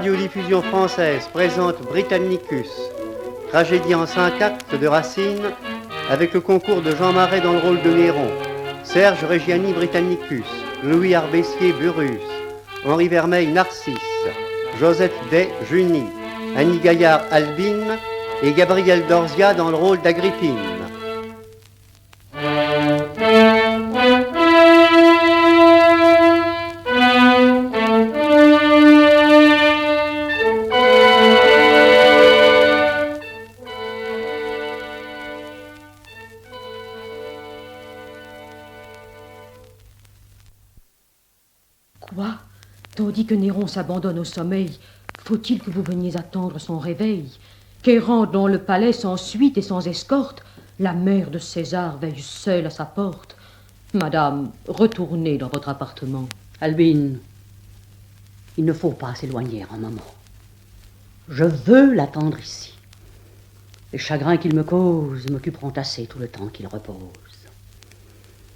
radiodiffusion française présente Britannicus, tragédie en 5 actes de Racine, avec le concours de Jean Marais dans le rôle de Néron, Serge Reggiani Britannicus, Louis Arbessier Burrus, Henri Vermeil Narcisse, Joseph Day Junie, Annie Gaillard Albine et Gabriel Dorzia dans le rôle d'Agrippine. Quoi? Tandis que Néron s'abandonne au sommeil, faut-il que vous veniez attendre son réveil? Qu'errant dans le palais sans suite et sans escorte, la mère de César veille seule à sa porte. Madame, retournez dans votre appartement. Albine, il ne faut pas s'éloigner un moment. Je veux l'attendre ici. Les chagrins qu'il me cause m'occuperont assez tout le temps qu'il repose.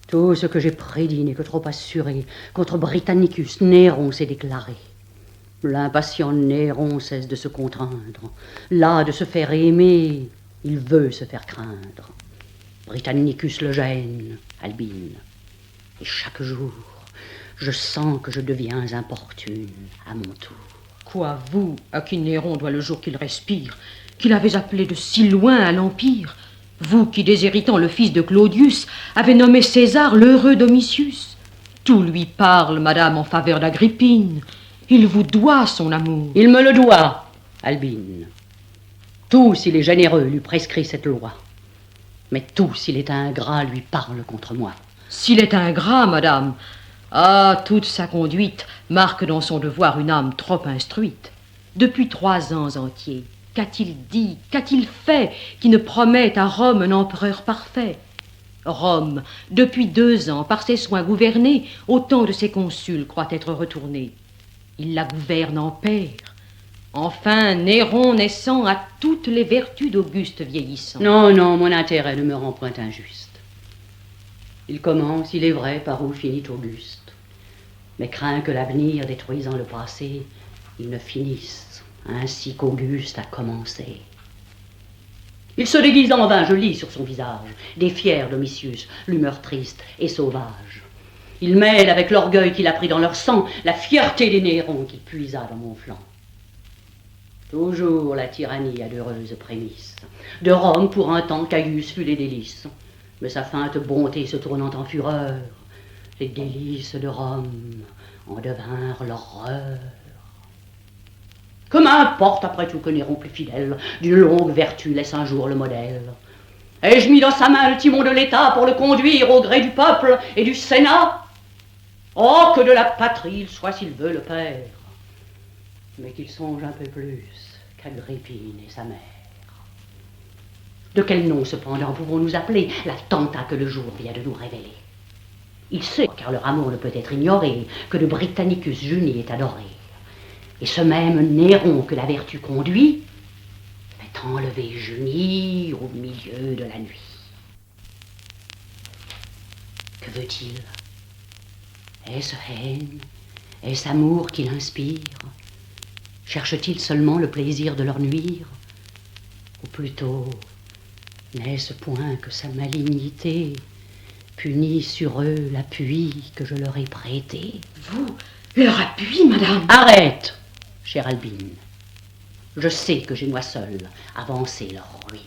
Tout ce que j'ai prédit n'est que trop assuré. Contre Britannicus, Néron s'est déclaré. L'impatient Néron cesse de se contraindre. Las de se faire aimer, il veut se faire craindre. Britannicus le gêne, Albine. Et chaque jour, je sens que je deviens importune à mon tour. Quoi, vous, à qui Néron doit le jour qu'il respire, qu'il avait appelé de si loin à l'Empire, vous qui, déshéritant le fils de Claudius, avez nommé César l'heureux Domitius. Tout lui parle, madame, en faveur d'Agrippine. Il vous doit son amour. Il me le doit, Albine. Tout, s'il est généreux, lui prescrit cette loi. Mais tout, s'il est ingrat, lui parle contre moi. S'il est ingrat, madame, ah, toute sa conduite marque dans son devoir une âme trop instruite. Depuis 3 ans entiers, qu'a-t-il dit, qu'a-t-il fait qui ne promette à Rome un empereur parfait? Rome, depuis 2 ans, par ses soins gouvernée, autant de ses consuls croient être retournés. Il la gouverne en père. Enfin, Néron naissant a toutes les vertus d'Auguste vieillissant. Non, non, mon intérêt ne me rend point injuste. Il commence, il est vrai, par où finit Auguste. Mais crains que l'avenir, détruisant le passé, il ne finisse ainsi qu'Auguste a commencé. Il se déguise en vain, je lis sur son visage, des fiers Domitius, l'humeur triste et sauvage. Il mêle avec l'orgueil qu'il a pris dans leur sang la fierté des Nérons qu'il puisa dans mon flanc. Toujours la tyrannie a d'heureuses prémices. De Rome, pour un temps, Caius fut les délices. Mais sa feinte bonté se tournant en fureur, les délices de Rome en devinrent l'horreur. Que m'importe après tout que Néron plus fidèle d'une longue vertu laisse un jour le modèle? Ai-je mis dans sa main le timon de l'État pour le conduire au gré du peuple et du Sénat? Oh, que de la patrie il soit s'il veut le père, mais qu'il songe un peu plus qu'Agrippine et sa mère. De quel nom cependant pouvons-nous appeler l'attentat que le jour vient de nous révéler? Il sait, car leur amour ne peut être ignoré, que de Britannicus Junie est adoré. Et ce même Néron que la vertu conduit fait enlever Junie au milieu de la nuit. Que veut-il? Est-ce haine? Est-ce amour qui l'inspire? Cherche-t-il seulement le plaisir de leur nuire? Ou plutôt, n'est-ce point que sa malignité punit sur eux l'appui que je leur ai prêté? Vous, leur appui, madame? Arrête, chère Albine. Je sais que j'ai moi seul avancé leur ruine.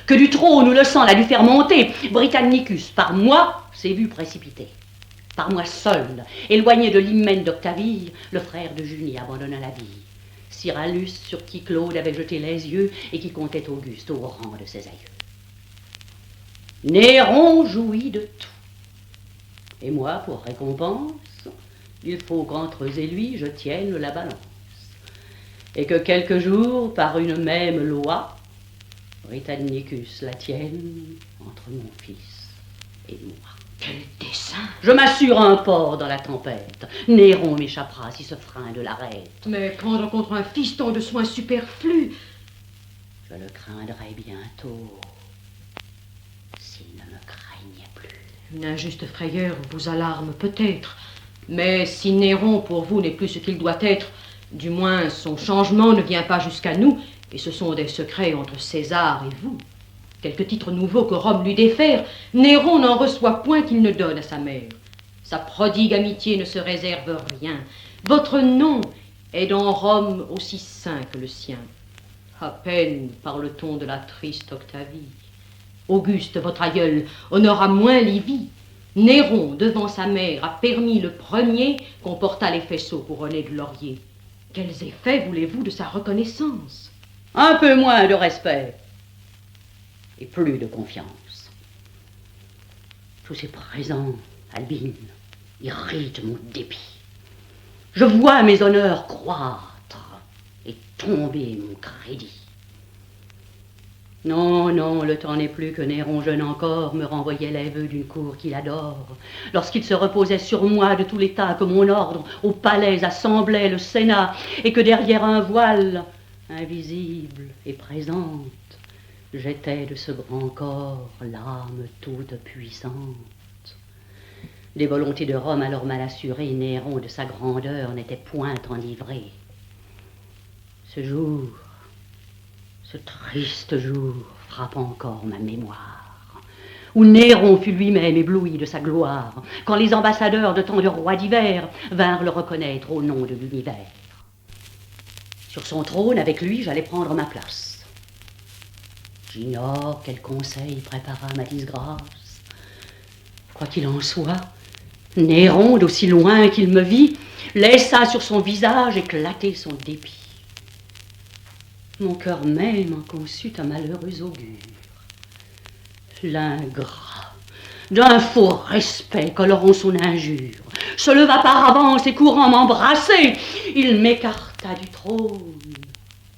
Que du trône où le sang l'a dû faire monter, Britannicus, par moi, s'est vu précipité. Par moi seul, éloigné de l'hymen d'Octavie, le frère de Junie abandonna la vie. Cyrallus, sur qui Claude avait jeté les yeux et qui comptait Auguste au rang de ses aïeux. Néron jouit de tout. Et moi, pour récompense, il faut qu'entre eux et lui, je tienne la balance. Et que quelques jours, par une même loi, Britannicus la tienne entre mon fils et moi. Quel dessein! Je m'assure un port dans la tempête. Néron m'échappera si ce frein de l'arrête. Mais prendre contre un fiston de soins superflus, je le craindrai bientôt, s'il ne me craignait plus. Une injuste frayeur vous alarme peut-être, mais si Néron pour vous n'est plus ce qu'il doit être, Du moins, son changement ne vient pas jusqu'à nous, et ce sont des secrets entre César et vous. Quelques titres nouveaux que Rome lui défère, Néron n'en reçoit point qu'il ne donne à sa mère. Sa prodigue amitié ne se réserve rien. Votre nom est dans Rome aussi saint que le sien. À peine parle-t-on de la triste Octavie. Auguste, votre aïeul, honora moins Livie. Néron, devant sa mère, a permis le premier qu'on portât les faisceaux couronnés de laurier. Quels effets voulez-vous de sa reconnaissance? Un peu moins de respect et plus de confiance. Tous ces présents, Albine, irritent mon dépit. Je vois mes honneurs croître et tomber mon crédit. Non, non, le temps n'est plus que Néron, jeune encore, me renvoyait les vœux d'une cour qu'il adore. Lorsqu'il se reposait sur moi de tout l'état que mon ordre au palais assemblait le Sénat, et que derrière un voile, invisible et présente, j'étais de ce grand corps l'âme toute puissante. Des volontés de Rome alors mal assurées, Néron de sa grandeur n'était point enivré. Ce jour, ce triste jour frappe encore ma mémoire, où Néron fut lui-même ébloui de sa gloire, quand les ambassadeurs de tant de rois divers vinrent le reconnaître au nom de l'univers. Sur son trône, avec lui, j'allais prendre ma place. J'ignore quel conseil prépara ma disgrâce. Quoi qu'il en soit, Néron, d'aussi loin qu'il me vit, laissa sur son visage éclater son dépit. Mon cœur même en conçut un malheureux augure. L'ingrat, d'un faux respect colorant son injure, se leva par avance et courant m'embrasser, il m'écarta du trône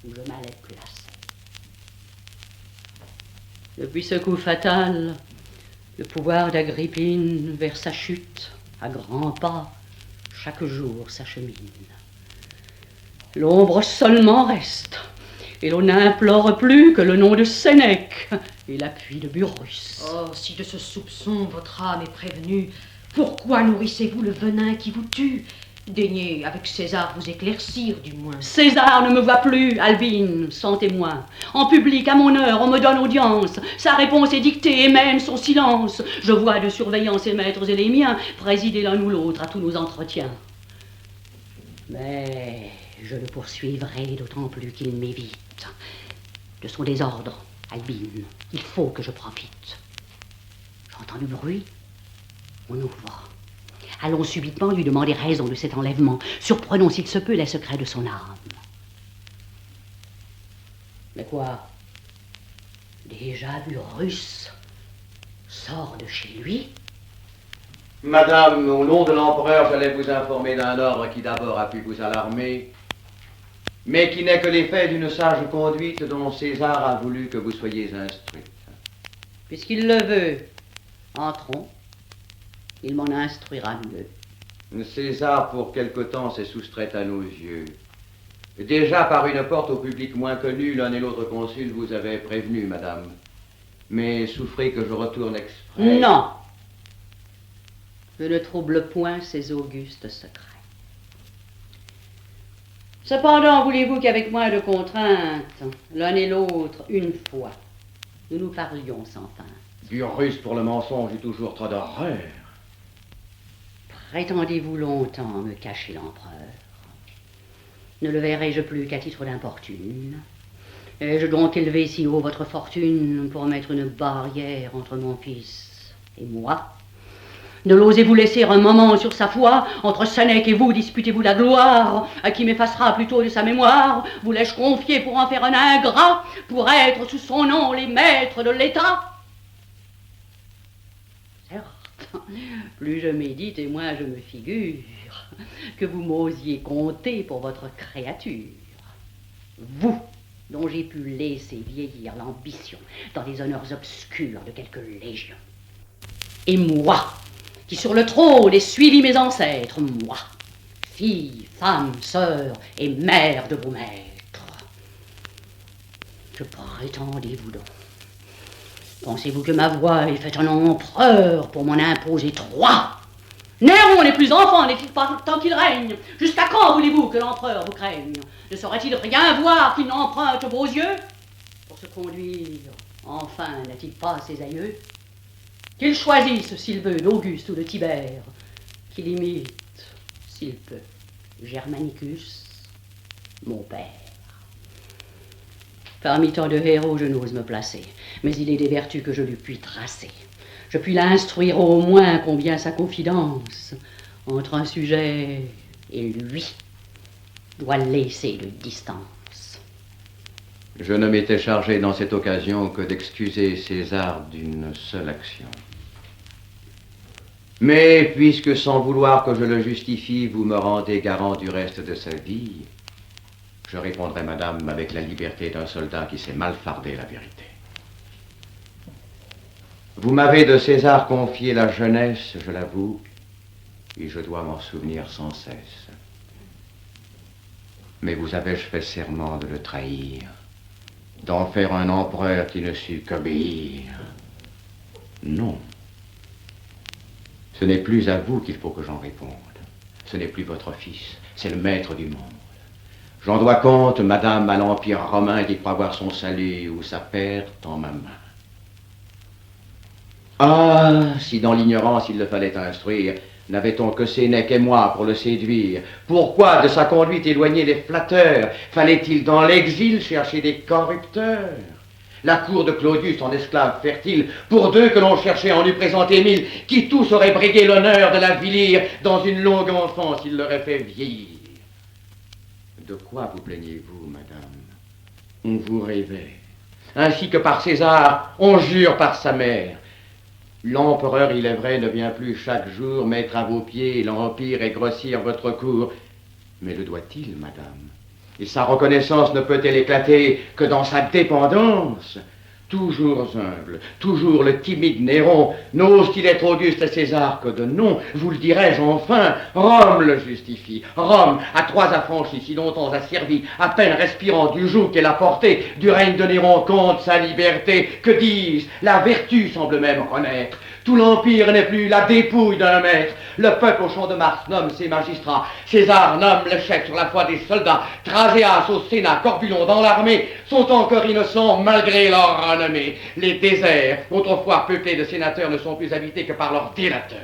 où je m'allais placer. Depuis ce coup fatal, le pouvoir d'Agrippine vers sa chute, à grands pas, chaque jour s'achemine. L'ombre seulement reste, et l'on n'implore plus que le nom de Sénèque et l'appui de Burrus. Oh, si de ce soupçon votre âme est prévenue, pourquoi nourrissez-vous le venin qui vous tue? Daignez avec César vous éclaircir, du moins. César ne me voit plus, Albine, sans témoin. En public, à mon heure, on me donne audience. Sa réponse est dictée et même son silence. Je vois de surveillants ses maîtres et les miens présider l'un ou l'autre à tous nos entretiens. Mais je le poursuivrai d'autant plus qu'il m'évite. De son désordre, Albine, il faut que je profite. J'entends du bruit. On ouvre. Allons subitement lui demander raison de cet enlèvement. Surprenons s'il se peut les secrets de son âme. Mais quoi? Déjà Burrus sort de chez lui? Madame, au nom de l'empereur, j'allais vous informer d'un ordre qui d'abord a pu vous alarmer, mais qui n'est que l'effet d'une sage conduite dont César a voulu que vous soyez instruite. Puisqu'il le veut, entrons. Il m'en instruira mieux. César, pour quelque temps, s'est soustrait à nos yeux. Déjà, par une porte au public moins connu, l'un et l'autre consul vous avaient prévenu, madame. Mais souffrez que je retourne exprès. Non. Je ne trouble point ces augustes secrets. Cependant, voulez-vous qu'avec moins de contraintes, l'un et l'autre, une fois, nous nous parlions sans fin? Burrus, pour le mensonge, est toujours trop d'horreur. Prétendez-vous longtemps me cacher l'empereur? Ne le verrai-je plus qu'à titre d'importune? Ai-je donc élevé si haut votre fortune pour mettre une barrière entre mon fils et moi? Ne l'osez-vous laisser un moment sur sa foi? Entre Sénèque et vous, disputez-vous la gloire? À qui m'effacera plutôt de sa mémoire? Voulais-je confier pour en faire un ingrat? Pour être sous son nom les maîtres de l'État? Certes, plus je médite et moins je me figure que vous m'osiez compter pour votre créature. Vous, dont j'ai pu laisser vieillir l'ambition dans les honneurs obscurs de quelques légions. Et moi, qui sur le trône ai suivi mes ancêtres, moi, fille, femme, sœur et mère de vos maîtres. Que prétendez-vous donc? Pensez-vous que ma voix ait fait un empereur pour m'en imposer 3? Néron n'est plus enfant, n'est-il pas tant qu'il règne? Jusqu'à quand voulez-vous que l'empereur vous craigne? Ne saurait-il rien voir qu'il n'emprunte vos yeux? Pour se conduire, enfin, n'a-t-il pas ses aïeux? Qu'il choisisse, s'il veut, d'Auguste ou de Tibère, qu'il imite, s'il peut, Germanicus, mon père. Parmi tant de héros, je n'ose me placer, mais il est des vertus que je lui puis tracer. Je puis l'instruire au moins combien sa confidence entre un sujet et lui doit laisser de distance. Je ne m'étais chargé dans cette occasion que d'excuser César d'une seule action. Mais puisque sans vouloir que je le justifie, vous me rendez garant du reste de sa vie, je répondrai, madame, avec la liberté d'un soldat qui sait mal farder la vérité. Vous m'avez de César confié la jeunesse, je l'avoue, et je dois m'en souvenir sans cesse. Mais vous avez-je fait serment de le trahir, d'en faire un empereur qui ne sut qu'obéir? Non. Ce n'est plus à vous qu'il faut que j'en réponde. Ce n'est plus votre fils, c'est le maître du monde. J'en dois compte, madame, à l'Empire romain qui croit voir son salut ou sa perte en ma main. Ah, si dans l'ignorance il le fallait instruire, n'avait-on que Sénèque et moi pour le séduire? Pourquoi de sa conduite éloigner les flatteurs? Fallait-il dans l'exil chercher des corrupteurs? La cour de Claudius en esclave fertile, pour deux que l'on cherchait en lui présenter 1000, qui tous auraient brigué l'honneur de la vilir, dans une longue enfance il l'aurait fait vieillir. De quoi vous plaignez-vous, madame? On vous révèle. Ainsi que par César, on jure par sa mère. L'empereur, il est vrai, ne vient plus chaque jour mettre à vos pieds l'empire et grossir votre cour. Mais le doit-il, madame? Et sa reconnaissance ne peut-elle éclater que dans sa dépendance? Toujours humble, toujours le timide Néron, n'ose-t-il être Auguste et César que de nom? Vous le dirai-je enfin, Rome le justifie. Rome, à 3 affranchis, si longtemps asservi, à peine respirant du joug qu'elle a porté, du règne de Néron compte sa liberté. Que dis-je? La vertu semble même renaître. Tout l'empire n'est plus la dépouille d'un maître. Le peuple au champ de Mars nomme ses magistrats. César nomme le chef sur la foi des soldats. Traséas au Sénat, Corbulo dans l'armée sont encore innocents malgré leur renommée. Les déserts, autrefois peuplés de sénateurs, ne sont plus habités que par leurs délateurs.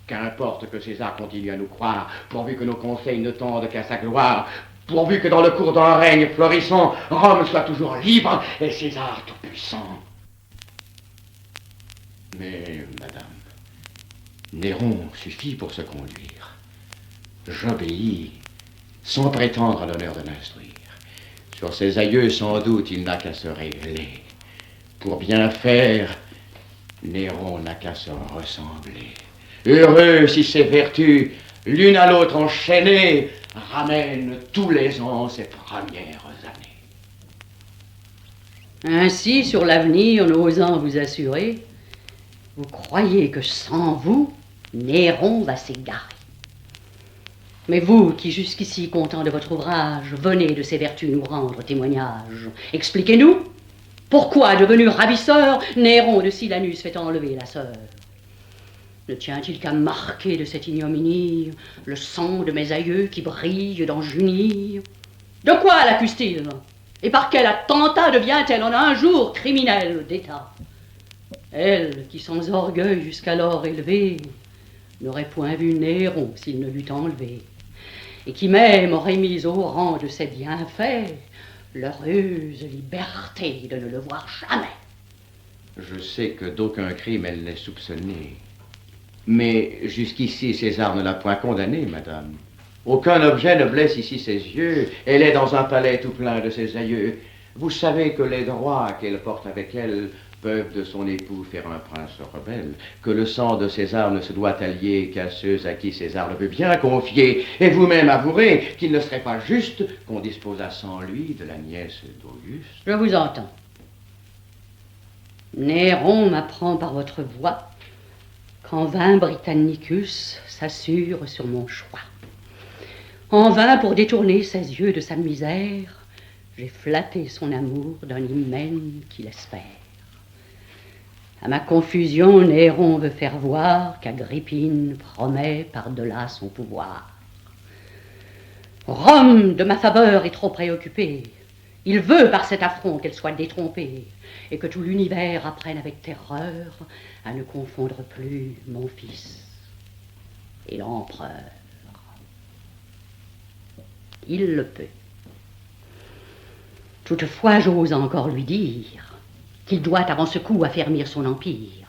Qu'importe que César continue à nous croire, pourvu que nos conseils ne tendent qu'à sa gloire, pourvu que dans le cours d'un règne florissant, Rome soit toujours libre et César tout-puissant. Mais, madame, Néron suffit pour se conduire. J'obéis, sans prétendre à l'honneur de l'instruire. Sur ses aïeux, sans doute, il n'a qu'à se révéler. Pour bien faire, Néron n'a qu'à se ressembler. Heureux si ses vertus, l'une à l'autre enchaînées, ramènent tous les ans ses premières années. Ainsi, sur l'avenir, n'osant vous assurer, vous croyez que sans vous, Néron va s'égarer. Mais vous, qui jusqu'ici, content de votre ouvrage, venez de ses vertus nous rendre témoignage, expliquez-nous, pourquoi, devenu ravisseur, Néron de Silanus fait enlever la sœur? Ne tient-il qu'à marquer de cette ignominie le sang de mes aïeux qui brille dans Junie? De quoi l'accuse-t-il? Et par quel attentat devient-elle en un jour criminelle d'État? Elle, qui sans orgueil jusqu'alors élevée, n'aurait point vu Néron s'il ne l'eût enlevé, et qui même aurait mis au rang de ses bienfaits l'heureuse liberté de ne le voir jamais. Je sais que d'aucun crime elle n'est soupçonnée. Mais jusqu'ici, César ne l'a point condamnée, madame. Aucun objet ne blesse ici ses yeux. Elle est dans un palais tout plein de ses aïeux. Vous savez que les droits qu'elle porte avec elle peuvent de son époux faire un prince rebelle, que le sang de César ne se doit allier qu'à ceux à qui César le veut bien confier, et vous-même avouerez qu'il ne serait pas juste qu'on disposât sans lui de la nièce d'Auguste. Je vous entends. Néron m'apprend par votre voix qu'en vain Britannicus s'assure sur mon choix. En vain, pour détourner ses yeux de sa misère, j'ai flatté son amour d'un hymen qu'il espère. À ma confusion, Néron veut faire voir qu'Agrippine promet par-delà son pouvoir. Rome, de ma faveur, est trop préoccupée. Il veut, par cet affront, qu'elle soit détrompée, et que tout l'univers apprenne avec terreur à ne confondre plus mon fils et l'empereur. Il le peut. Toutefois, j'ose encore lui dire qu'il doit avant ce coup affermir son empire,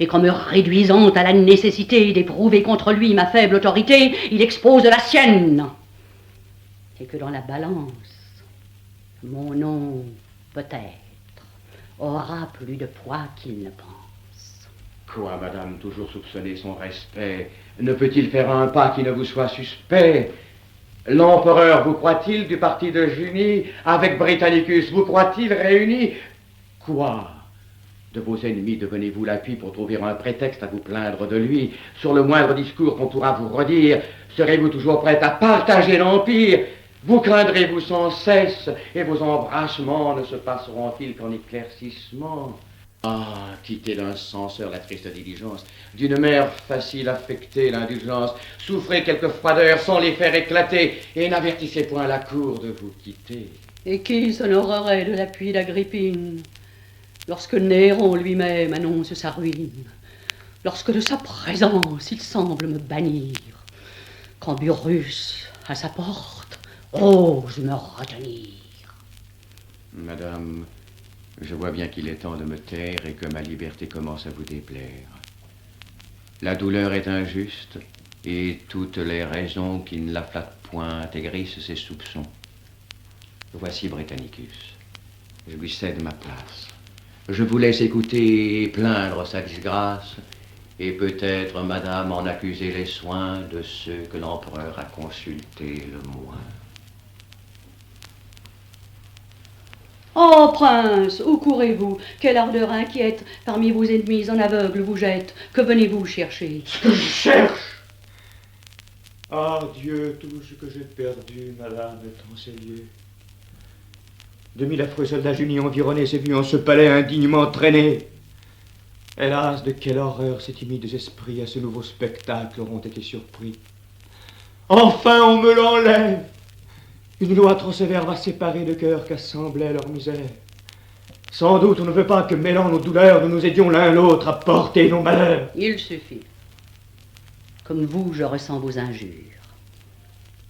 et qu'en me réduisant à la nécessité d'éprouver contre lui ma faible autorité, il expose la sienne, et que dans la balance, mon nom, peut-être, aura plus de poids qu'il ne pense. Quoi, madame, toujours soupçonner son respect? Ne peut-il faire un pas qui ne vous soit suspect? L'empereur, vous croit-il, du parti de Junie, avec Britannicus, vous croit-il réunis? Quoi? De vos ennemis devenez-vous l'appui pour trouver un prétexte à vous plaindre de lui? Sur le moindre discours qu'on pourra vous redire, serez-vous toujours prête à partager l'empire? Vous craindrez-vous sans cesse, et vos embrassements ne se passeront-ils qu'en éclaircissement? Ah, quittez d'un censeur la triste diligence, d'une mère facile affectée l'indulgence, souffrez quelques froideurs sans les faire éclater, et n'avertissez point la cour de vous quitter. Et qui s'honorerait de l'appui d'Agrippine, lorsque Néron lui-même annonce sa ruine, lorsque de sa présence il semble me bannir, quand Burrus, à sa porte, ose me retenir? Madame, je vois bien qu'il est temps de me taire et que ma liberté commence à vous déplaire. La douleur est injuste, et toutes les raisons qui ne la flattent point aigrissent ses soupçons. Voici Britannicus. Je lui cède ma place. Je vous laisse écouter et plaindre sa disgrâce, et peut-être, madame, en accuser les soins de ceux que l'empereur a consultés le moins. Oh, prince, où courez-vous? Quelle ardeur inquiète parmi vos ennemis en aveugle vous jette? Que venez-vous chercher? Ce que je cherche! Ah, Dieu, tout ce que j'ai perdu, madame, est en ces lieux. 2000 affreux soldats Junie environnés s'est vu en ce palais indignement traîné. Hélas, de quelle horreur ces timides esprits à ce nouveau spectacle auront été surpris. Enfin, on me l'enlève! Une loi trop sévère va séparer de cœurs qu'assemblaient leur misère. Sans doute, on ne veut pas que, mêlant nos douleurs, nous nous aidions l'un l'autre à porter nos malheurs. Il suffit. Comme vous, je ressens vos injures.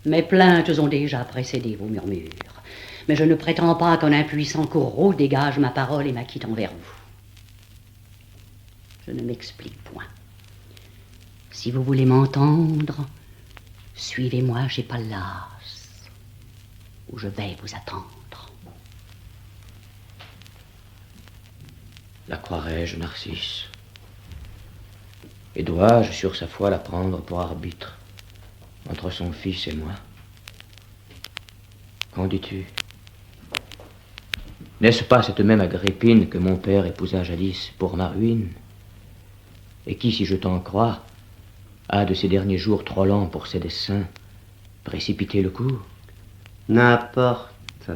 Mes plaintes ont déjà précédé vos murmures. Mais je ne prétends pas qu'un impuissant courroux dégage ma parole et m'acquitte envers vous. Je ne m'explique point. Si vous voulez m'entendre, suivez-moi chez Pallas, où je vais vous attendre. La croirais-je, Narcisse? Et dois-je, sur sa foi, la prendre pour arbitre entre son fils et moi? Qu'en dis-tu? N'est-ce pas cette même Agrippine que mon père épousa jadis pour ma ruine, et qui, si je t'en crois, a de ces derniers jours trop lents pour ses desseins précipité le coup? N'importe.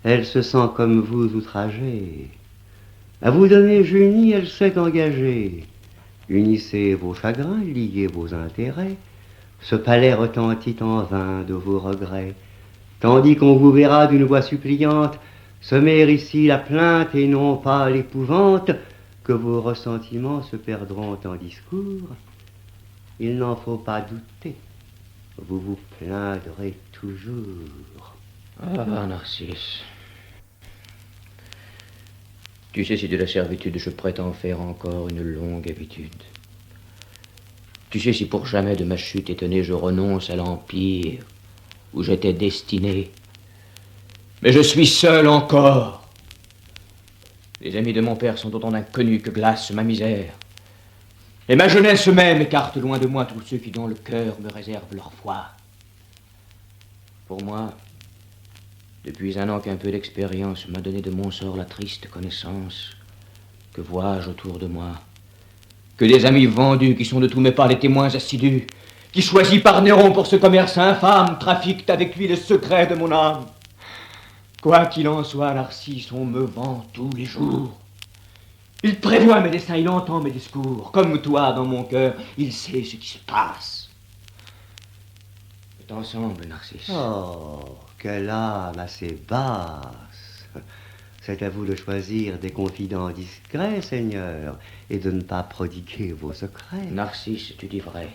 Elle se sent comme vous outragée. À vous donner Junie, elle s'est engagée. Unissez vos chagrins, liez vos intérêts. Ce palais retentit en vain de vos regrets. Tandis qu'on vous verra d'une voix suppliante semer ici la plainte et non pas l'épouvante, que vos ressentiments se perdront en discours. Il n'en faut pas douter. Vous vous plaindrez toujours. Ah, Narcisse. Tu sais si de la servitude je prétends faire encore une longue habitude. Tu sais si pour jamais de ma chute étonnée je renonce à l'empire où j'étais destiné. Mais je suis seul encore. Les amis de mon père sont autant d'inconnus que glace ma misère. Et ma jeunesse même écarte loin de moi tous ceux qui dans le cœur me réservent leur foi. Pour moi, depuis un an qu'un peu d'expérience m'a donné de mon sort la triste connaissance, que vois-je autour de moi? Que des amis vendus qui sont de tous mes pas les témoins assidus, qui choisis par Néron pour ce commerce infâme trafiquent avec lui le secret de mon âme. Quoi qu'il en soit, Narcisse, on me vend tous les jours. Il prévoit mes destins, il entend mes discours. Comme toi, dans mon cœur, il sait ce qui se passe. C'est ensemble, Narcisse. Oh, quelle âme assez basse. C'est à vous de choisir des confidents discrets, Seigneur, et de ne pas prodiguer vos secrets. Narcisse, tu dis vrai.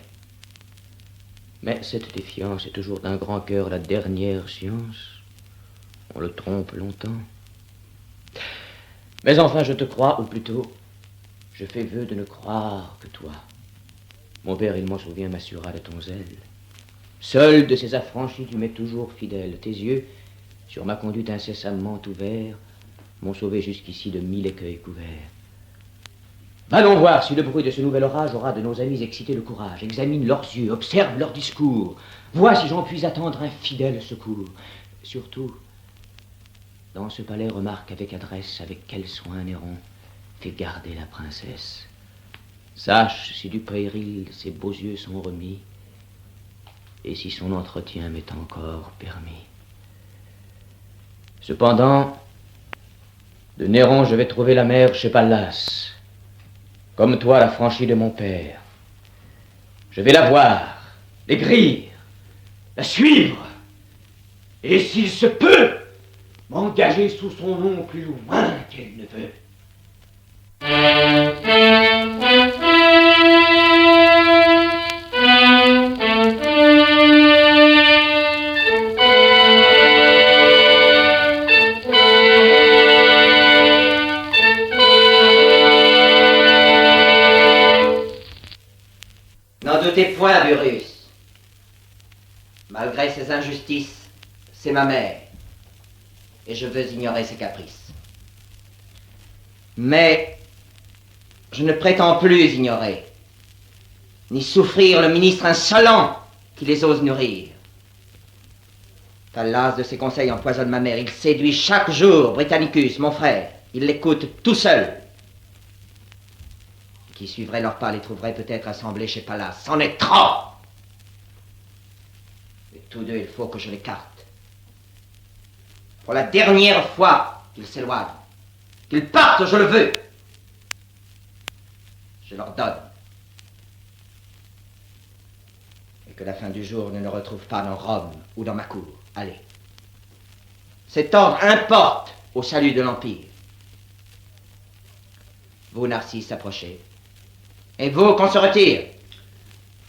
Mais cette défiance est toujours d'un grand cœur la dernière science. On le trompe longtemps. Mais enfin, je te crois, ou plutôt, je fais vœu de ne croire que toi. Mon père, il m'en souvient, m'assura de ton zèle. Seul de ces affranchis, tu m'es toujours fidèle. Tes yeux, sur ma conduite incessamment ouverts, m'ont sauvé jusqu'ici de 1000 écueils couverts. Allons voir si le bruit de ce nouvel orage aura de nos amis excité le courage. Examine leurs yeux, observe leurs discours. Vois si j'en puis attendre un fidèle secours. Surtout, dans ce palais, remarque avec adresse, avec quel soin Néron fait garder la princesse. Sache si du péril ses beaux yeux sont remis, et si son entretien m'est encore permis. Cependant, de Néron je vais trouver la mère chez Pallas, comme toi la franchie de mon père. Je vais la voir, l'aigrir, la suivre, et s'il se peut, m'engager sous son nom plus loin qu'elle ne veut. N'en doutez point, Burrus. Malgré ses injustices, c'est ma mère, et je veux ignorer ses caprices. Mais je ne prétends plus ignorer, ni souffrir le ministre insolent qui les ose nourrir. Pallas de ses conseils empoisonne ma mère. Il séduit chaque jour Britannicus, mon frère. Il l'écoute tout seul. Qui suivrait leur pas les trouverait peut-être assemblés chez Pallas. C'en est trop! Et tous deux, il faut que je l'écarte. Pour la dernière fois qu'ils s'éloignent. Qu'ils partent, je le veux. Je leur donne. Et que la fin du jour ne le retrouve pas dans Rome ou dans ma cour. Allez. Cet ordre importe au salut de l'Empire. Vous, Narcisse, approchez. Et vous, qu'on se retire.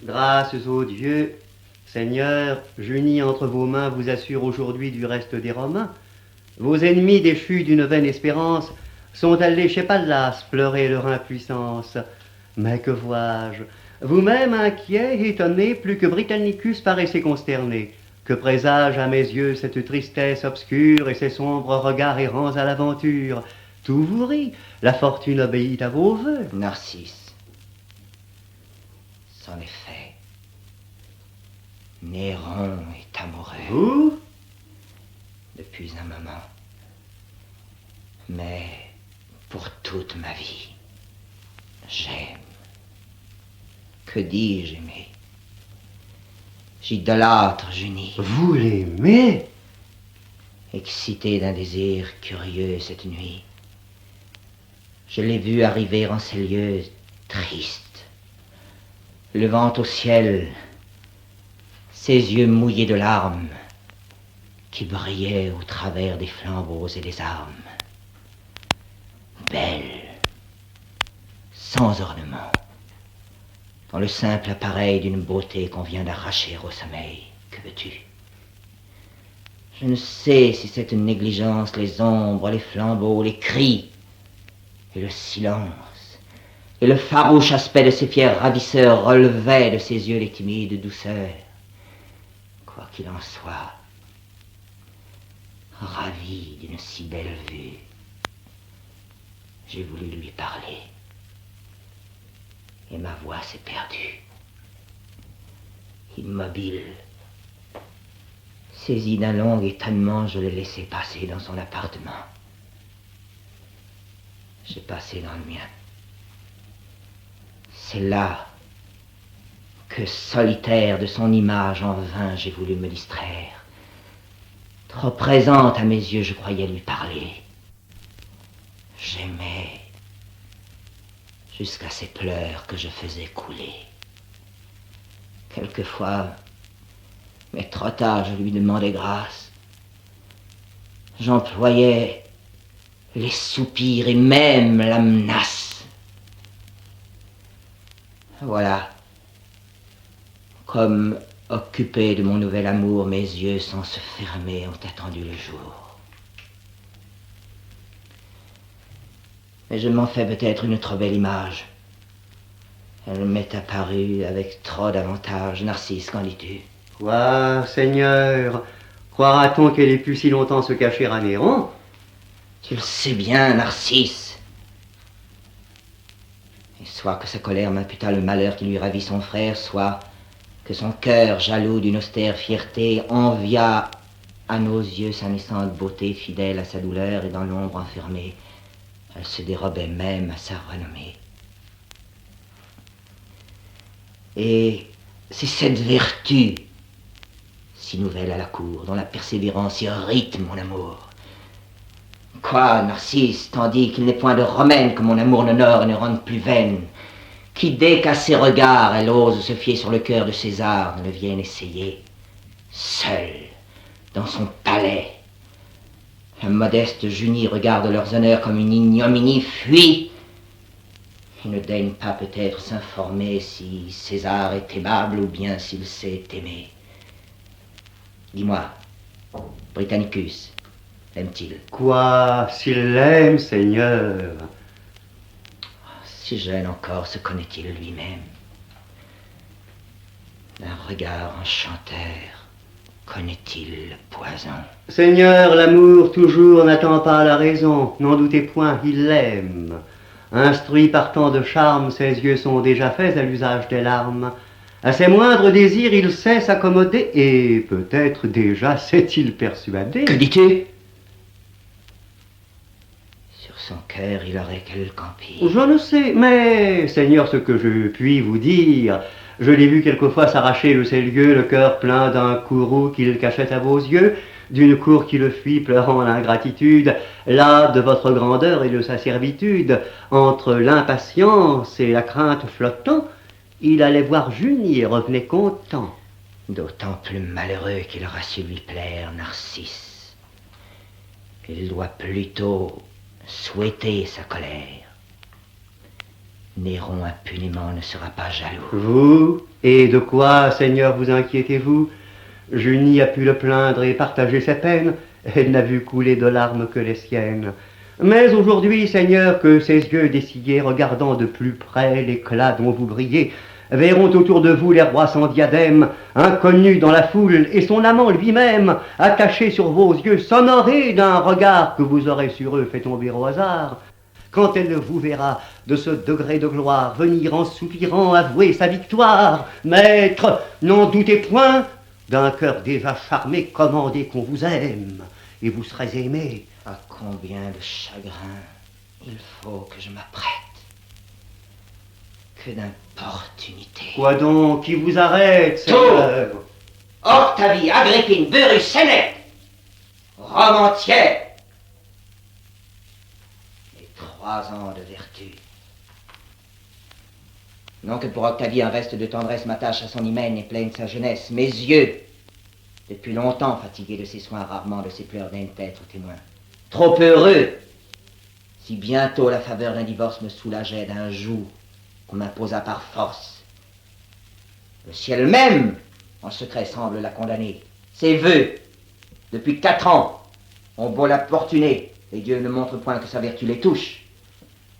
Grâces aux dieux, Seigneur, j'unis entre vos mains vous assure aujourd'hui du reste des Romains. Vos ennemis déchus d'une vaine espérance sont allés chez Pallas pleurer leur impuissance. Mais que vois-je? Vous-même inquiet, étonné, plus que Britannicus paraissait consterné. Que présage à mes yeux cette tristesse obscure et ces sombres regards errants à l'aventure? Tout vous rit, la fortune obéit à vos vœux. Narcisse, c'en est fait. Néron est amoureux. Vous? Depuis un moment. Mais pour toute ma vie, j'aime. Que dis-je aimer? J'idolâtre Junie. Vous l'aimez? Excité d'un désir curieux cette nuit, je l'ai vue arriver en ces lieux tristes, levant au ciel ses yeux mouillés de larmes qui brillaient au travers des flambeaux et des armes. Belle, sans ornement, dans le simple appareil d'une beauté qu'on vient d'arracher au sommeil. Que veux-tu? Je ne sais si cette négligence, les ombres, les flambeaux, les cris, et le silence, et le farouche aspect de ses fiers ravisseurs relevaient de ses yeux les timides douceurs. Quoi qu'il en soit, ravi d'une si belle vue, j'ai voulu lui parler. Et ma voix s'est perdue. Immobile, saisi d'un long étonnement, je l'ai laissé passer dans son appartement. J'ai passé dans le mien. C'est là que, solitaire de son image, en vain j'ai voulu me distraire. Trop présente à mes yeux, je croyais lui parler. J'aimais jusqu'à ces pleurs que je faisais couler. Quelquefois, mais trop tard, je lui demandais grâce. J'employais les soupirs et même la menace. Voilà. Comme occupé de mon nouvel amour, mes yeux sans se fermer ont attendu le jour. Mais je m'en fais peut-être une trop belle image. Elle m'est apparue avec trop d'avantages. Narcisse, qu'en dis-tu? Quoi, Seigneur? Croira-t-on qu'elle ait pu si longtemps se cacher à Néron? Tu le sais bien, Narcisse. Et soit que sa colère m'imputât le malheur qui lui ravit son frère, soit que son cœur, jaloux d'une austère fierté, envia à nos yeux sa naissante beauté fidèle à sa douleur et dans l'ombre enfermée, elle se dérobait même à sa renommée. Et c'est cette vertu, si nouvelle à la cour, dont la persévérance irrite mon amour. Quoi, Narcisse, tandis qu'il n'est point de romaine que mon amour n'honore et ne rende plus vaine, qui dès qu'à ses regards elle ose se fier sur le cœur de César ne le vienne essayer, seule, dans son palais. La modeste Junie regarde leurs honneurs comme une ignominie, fuit, et ne daigne pas peut-être s'informer si César est aimable ou bien s'il sait aimer. Dis-moi, Britannicus, l'aime-t-il? Quoi, s'il l'aime, Seigneur? Si jeune encore, se connaît-il lui-même? D'un regard enchanteur, connaît-il le poison? Seigneur, l'amour toujours n'attend pas la raison, n'en doutez point, il l'aime. Instruit par tant de charmes, ses yeux sont déjà faits à l'usage des larmes. À ses moindres désirs, il sait s'accommoder, et peut-être déjà s'est-il persuadé. Que dis-tu? Sur son cœur, il aurait quelque empire. Je ne sais, mais, Seigneur, ce que je puis vous dire, je l'ai vu quelquefois s'arracher de ses lieux, le cœur plein d'un courroux qu'il cachait à vos yeux, d'une cour qui le fuit pleurant l'ingratitude, là de votre grandeur et de sa servitude, entre l'impatience et la crainte flottant, il allait voir Junie et revenait content. D'autant plus malheureux qu'il aura su lui plaire, Narcisse. Il doit plutôt souhaiter sa colère. Néron impunément ne sera pas jaloux. Vous, et de quoi, Seigneur, vous inquiétez-vous? Junie a pu le plaindre et partager ses peines, elle n'a vu couler de larmes que les siennes. Mais aujourd'hui, Seigneur, que ses yeux dessillés, regardant de plus près l'éclat dont vous brillez, verront autour de vous les rois sans diadème, inconnus dans la foule, et son amant lui-même, attaché sur vos yeux, s'honorer d'un regard que vous aurez sur eux fait tomber au hasard. Quand elle vous verra de ce degré de gloire venir en soupirant avouer sa victoire, maître, n'en doutez point, d'un cœur déjà charmé, commandez qu'on vous aime, et vous serez aimé. À combien de chagrin il faut que je m'apprête. Que d'importunité. Quoi donc, qui vous arrête, Seigneur? Octavie, Agrippine, Beurus, Sénèque, Rome entière. Les 3 ans de vertu. Non que pour Octavie un reste de tendresse m'attache à son hymen et plaigne sa jeunesse. Mes yeux, depuis longtemps fatigués de ses soins, rarement de ses pleurs, daignent être témoins. Trop heureux, si bientôt la faveur d'un divorce me soulageait d'un joug qu'on m'imposa par force. Le ciel même, en secret, semble la condamner. Ses vœux, depuis 4 ans, ont beau l'importuner, et Dieu ne montre point que sa vertu les touche.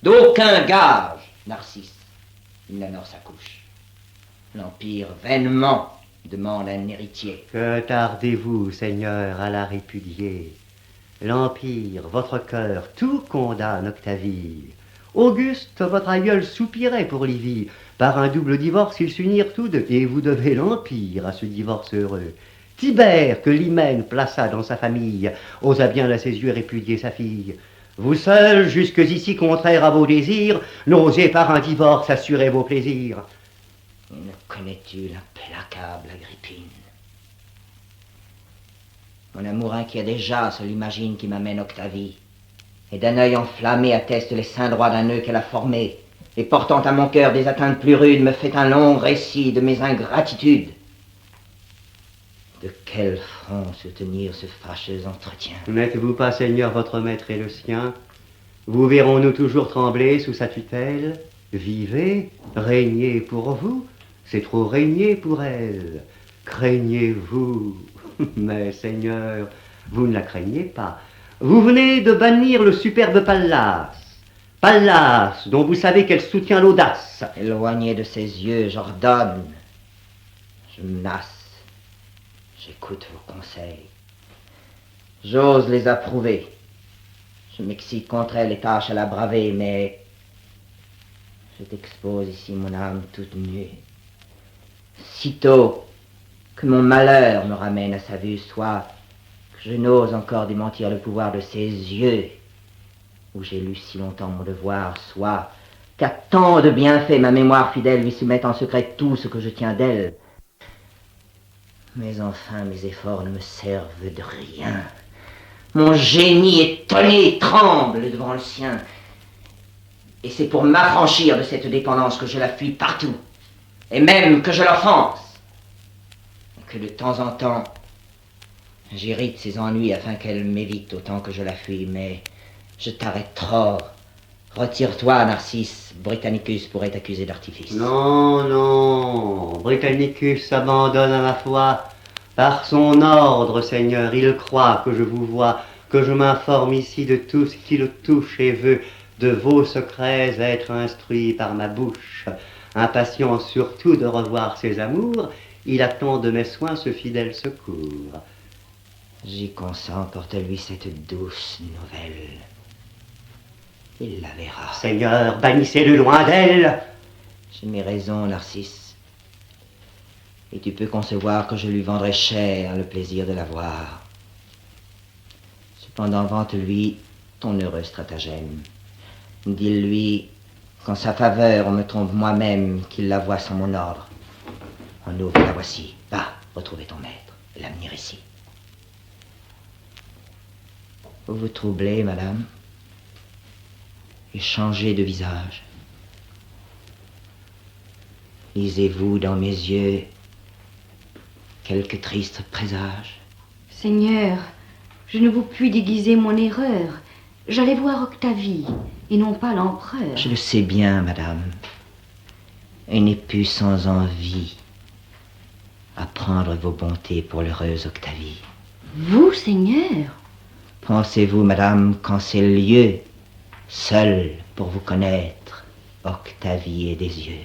D'aucun gage, Narcisse, il n'honore sa couche. L'Empire, vainement, demande un héritier. Que tardez-vous, Seigneur, à la répudier? L'Empire, votre cœur, tout condamne Octavie. Auguste, votre aïeul, soupirait pour Livie. Par un double divorce, ils s'unirent tous deux, et vous devez l'Empire à ce divorce heureux. Tibère, que l'hymen plaça dans sa famille, osa bien à ses yeux répudier sa fille. Vous seuls, jusqu'ici contraires à vos désirs, n'osez par un divorce assurer vos plaisirs. Ne connais-tu l'implacable Agrippine? Mon amour inquiet déjà se l'imagine qui m'amène Octavie, et d'un œil enflammé atteste les saints droits d'un nœud qu'elle a formé. et portant à mon cœur des atteintes plus rudes, me fait un long récit de mes ingratitudes. De quel front soutenir ce fâcheux entretien? N'êtes-vous pas, Seigneur, votre maître et le sien? Vous verrons-nous toujours trembler sous sa tutelle? Vivez, régnez pour vous, c'est trop régner pour elle. Craignez-vous, mais Seigneur, vous ne la craignez pas. Vous venez de bannir le superbe Pallas. Pallas, dont vous savez qu'elle soutient l'audace. Éloigné de ses yeux, j'ordonne. Je menace. J'écoute vos conseils. J'ose les approuver. Je m'excite contre elle et tâche à la braver, mais je t'expose ici mon âme toute nue. Sitôt que mon malheur me ramène à sa vue, soit que je n'ose encore démentir le pouvoir de ses yeux, où j'ai lu si longtemps mon devoir, soit qu'à tant de bienfaits ma mémoire fidèle lui soumette en secret tout ce que je tiens d'elle. Mais enfin mes efforts ne me servent de rien. Mon génie étonné tremble devant le sien. Et c'est pour m'affranchir de cette dépendance que je la fuis partout, et même que je l'offense, que de temps en temps j'irrite ses ennuis afin qu'elle m'évite autant que je la fuis. Mais je t'arrête trop. Retire-toi, Narcisse. Britannicus pourrait t'accuser d'artifice. Non, non, Britannicus s'abandonne à ma foi. Par son ordre, Seigneur, il croit que je vous vois, que je m'informe ici de tout ce qui le touche et veut de vos secrets être instruit par ma bouche. Impatient surtout de revoir ses amours, il attend de mes soins ce fidèle secours. J'y consens, porte-lui cette douce nouvelle. Il la verra. Seigneur, bannissez-le loin d'elle. J'ai mes raisons, Narcisse. Et tu peux concevoir que je lui vendrai cher le plaisir de la voir. Cependant, vante-lui ton heureux stratagème. Dis-lui qu'en sa faveur, on me trompe moi-même, qu'il la voie sans mon ordre. En outre, la voici. Va, retrouver ton maître et l'amener ici. Vous vous troublez, madame, et changez de visage. Lisez-vous dans mes yeux quelque triste présage? Seigneur, je ne vous puis déguiser mon erreur. J'allais voir Octavie, et non pas l'empereur. Je le sais bien, madame, et n'ai pu sans envie apprendre vos bontés pour l'heureuse Octavie. Vous, Seigneur? Pensez-vous, madame, qu'en ces lieux, seul pour vous connaître, Octavie est des yeux?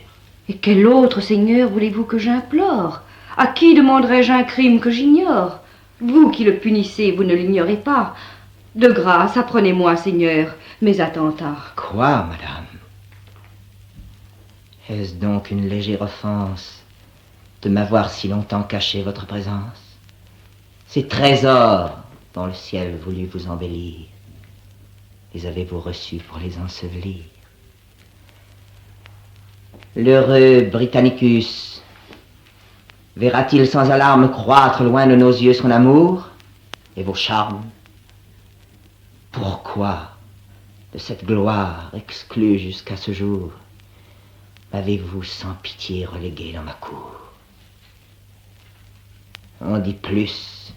Et quel autre, Seigneur, voulez-vous que j'implore? À qui demanderai-je un crime que j'ignore? Vous qui le punissez, vous ne l'ignorez pas. De grâce, apprenez-moi, Seigneur, mes attentats. Quoi, madame? Est-ce donc une légère offense de m'avoir si longtemps caché votre présence? Ces trésors dont le ciel voulut vous embellir, les avez-vous reçus pour les ensevelir? L'heureux Britannicus verra-t-il sans alarme croître loin de nos yeux son amour et vos charmes? Pourquoi, de cette gloire exclue jusqu'à ce jour, m'avez-vous sans pitié relégué dans ma cour? On dit plus,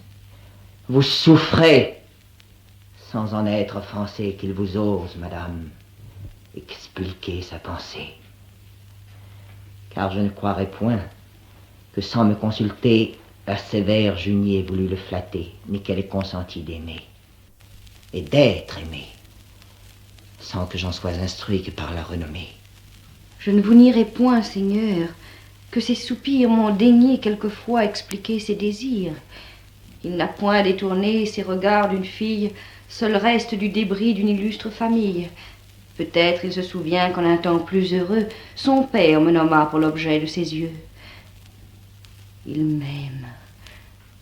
vous souffrez sans en être offensé qu'il vous ose, madame, expliquer sa pensée. Car je ne croirais point que sans me consulter, la sévère Junie ait voulu le flatter, ni qu'elle ait consenti d'aimer et d'être aimée, sans que j'en sois instruit que par la renommée. Je ne vous nierai point, Seigneur, que ses soupirs m'ont daigné quelquefois expliquer ses désirs. Il n'a point détourné ses regards d'une fille, seul reste du débris d'une illustre famille. Peut-être il se souvient qu'en un temps plus heureux, son père me nomma pour l'objet de ses yeux. Il m'aime.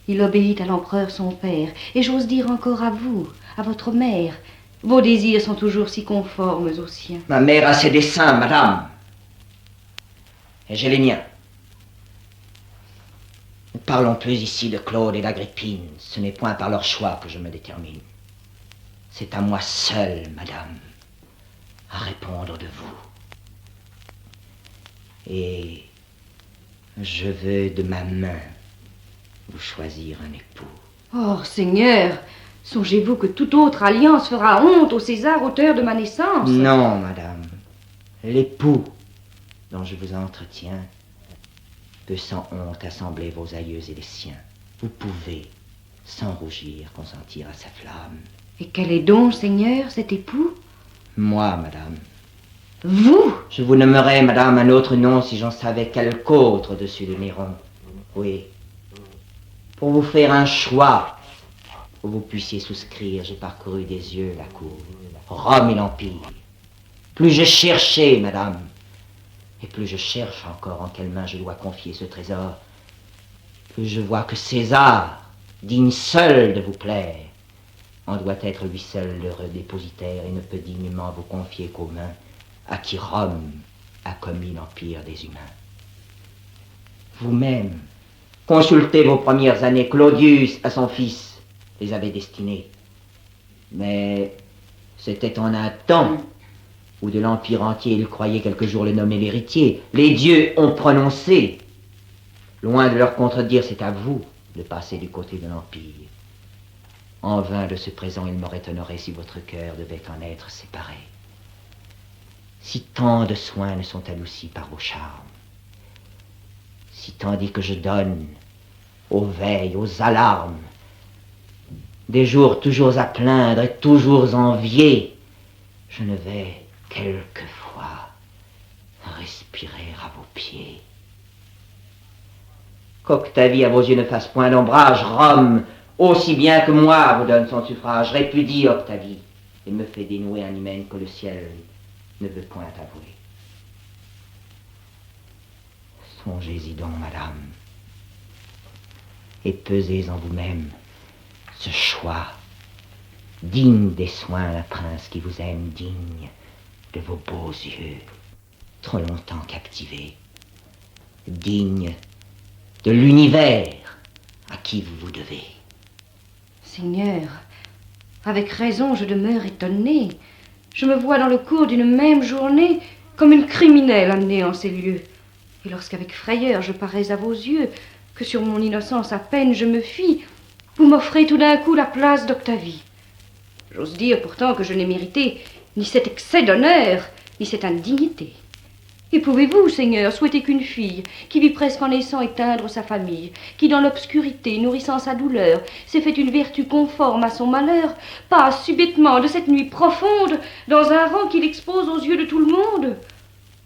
Il obéit à l'empereur son père, et j'ose dire encore à vous, à votre mère. Vos désirs sont toujours si conformes aux siens. Ma mère a ses desseins, madame, et j'ai les miens. Ne parlons plus ici de Claude et d'Agrippine. Ce n'est point par leur choix que je me détermine. C'est à moi seul, madame, à répondre de vous. Et je veux de ma main vous choisir un époux. Oh, Seigneur, songez-vous que toute autre alliance fera honte au César, auteur de ma naissance? Non, madame. L'époux dont je vous entretiens peut sans honte assembler vos aïeux et les siens. Vous pouvez, sans rougir, consentir à sa flamme. Et quel est donc, Seigneur, cet époux? Moi, madame. Vous? Je vous nommerais, madame, un autre nom si j'en savais quelque autre au-dessus de Néron. Oui. Pour vous faire un choix, où vous puissiez souscrire, j'ai parcouru des yeux la cour, Rome et l'Empire. Plus je cherchais, madame, et plus je cherche encore en quelle main je dois confier ce trésor, plus je vois que César, digne seul de vous plaire, en doit être lui seul l'heureux dépositaire et ne peut dignement vous confier qu'aux mains à qui Rome a commis l'empire des humains. Vous-même, consultez vos premières années. Claudius, à son fils, les avait destinées. Mais c'était en un temps où de l'empire entier il croyait quelque jour le nommer l'héritier. Les dieux ont prononcé. Loin de leur contredire, c'est à vous de passer du côté de l'empire. En vain de ce présent il m'aurait honoré si votre cœur devait en être séparé. Si tant de soins ne sont adoucis par vos charmes, si tandis que je donne aux veilles, aux alarmes, des jours toujours à plaindre et toujours enviés, je ne vais quelquefois respirer à vos pieds. Qu'Octavie à vos yeux ne fasse point d'ombrage, Rome, aussi bien que moi, vous donne son suffrage. Répudie Octavie et me fait dénouer un hymen que le ciel ne veut point avouer. Songez-y donc, madame, et pesez en vous-même ce choix, digne des soins d'un prince qui vous aime, digne de vos beaux yeux, trop longtemps captivés, digne de l'univers à qui vous vous devez. Seigneur, avec raison je demeure étonnée. Je me vois dans le cours d'une même journée comme une criminelle amenée en ces lieux. Et lorsqu'avec frayeur je parais à vos yeux, que sur mon innocence à peine je me fie, vous m'offrez tout d'un coup la place d'Octavie. J'ose dire pourtant que je n'ai mérité ni cet excès d'honneur, ni cette indignité. Et pouvez-vous, Seigneur, souhaiter qu'une fille, qui vit presque en naissant éteindre sa famille, qui dans l'obscurité, nourrissant sa douleur, s'est fait une vertu conforme à son malheur, passe subitement de cette nuit profonde dans un rang qui l'expose aux yeux de tout le monde,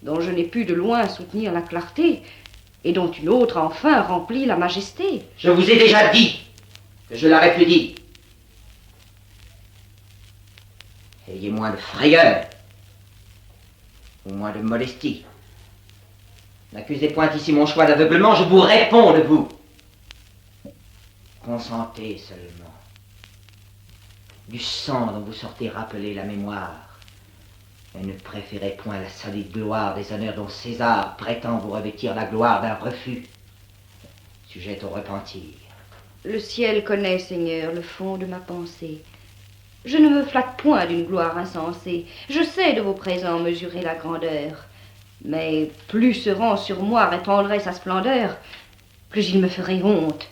dont je n'ai pu de loin soutenir la clarté, et dont une autre enfin remplit la majesté? Je vous ai déjà dit que je la répudie. Ayez moins de frayeur, ou moins de modestie. N'accusez point ici mon choix d'aveuglement, je vous réponds de vous. Consentez seulement. Du sang dont vous sortez rappeler la mémoire, et ne préférez point la solide gloire des honneurs dont César prétend vous revêtir la gloire d'un refus, sujet au repentir. Le ciel connaît, Seigneur, le fond de ma pensée. Je ne me flatte point d'une gloire insensée. Je sais de vos présents mesurer la grandeur. Mais plus se rend sur moi répandrait sa splendeur, plus il me ferait honte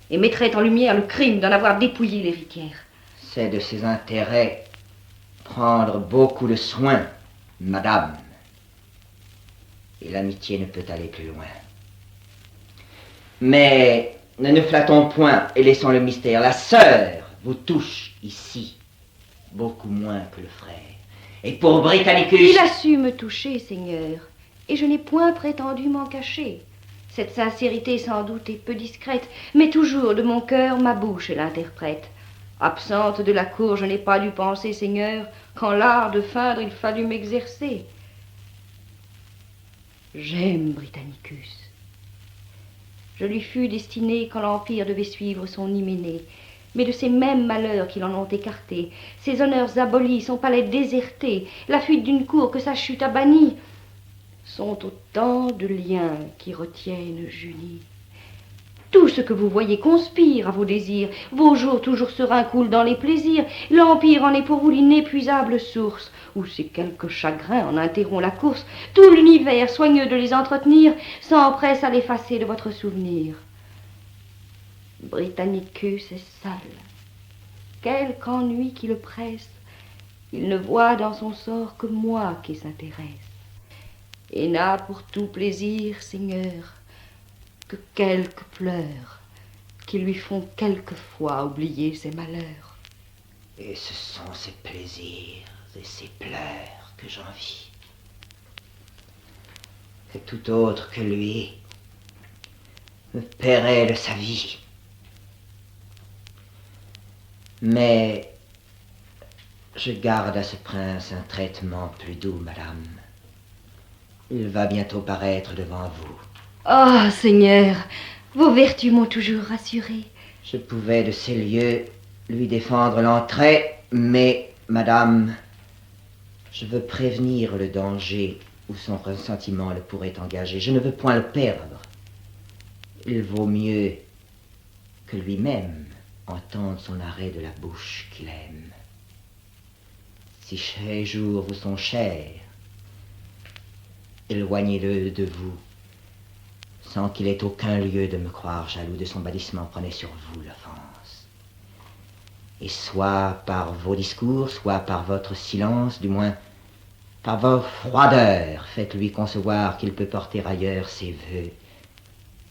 et mettrait en lumière le crime d'en avoir dépouillé l'héritière. C'est de ses intérêts prendre beaucoup de soin, madame. Et l'amitié ne peut aller plus loin. Mais ne nous flattons point et laissons le mystère. La sœur vous touche ici beaucoup moins que le frère. Et pour Britannicus... Il a su me toucher, Seigneur, et je n'ai point prétendu m'en cacher. Cette sincérité sans doute est peu discrète, mais toujours de mon cœur ma bouche l'interprète. Absente de la cour, je n'ai pas dû penser, Seigneur, qu'en l'art de feindre il fallut m'exercer. J'aime Britannicus. Je lui fus destiné quand l'Empire devait suivre son hyménée. Mais de ces mêmes malheurs qui l'en ont écarté, ses honneurs abolis, son palais déserté, la fuite d'une cour que sa chute a bannie, sont autant de liens qui retiennent Julie. Tout ce que vous voyez conspire à vos désirs. Vos jours toujours sereins coulent dans les plaisirs. L'Empire en est pour vous l'inépuisable source. Ou si quelque chagrin en interrompt la course, tout l'univers, soigneux de les entretenir, s'empresse à l'effacer de votre souvenir. Britannicus est seul. Quelque ennui qui le presse, il ne voit dans son sort que moi qui s'intéresse. Et n'a pour tout plaisir, Seigneur, que quelques pleurs qui lui font quelquefois oublier ses malheurs. Et ce sont ces plaisirs et ces pleurs que j'envie. Et tout autre que lui me paierait de sa vie. Mais je garde à ce prince un traitement plus doux, madame. Il va bientôt paraître devant vous. Oh, Seigneur, vos vertus m'ont toujours rassuré. Je pouvais de ces lieux lui défendre l'entrée, mais, madame, je veux prévenir le danger où son ressentiment le pourrait engager. Je ne veux point le perdre. Il vaut mieux que lui-même entende son arrêt de la bouche qu'il aime. Si ces jours vous sont chers, éloignez-le de vous, sans qu'il ait aucun lieu de me croire jaloux de son bannissement. Prenez sur vous l'offense. Et soit par vos discours, soit par votre silence, du moins par vos froideurs, faites-lui concevoir qu'il peut porter ailleurs ses vœux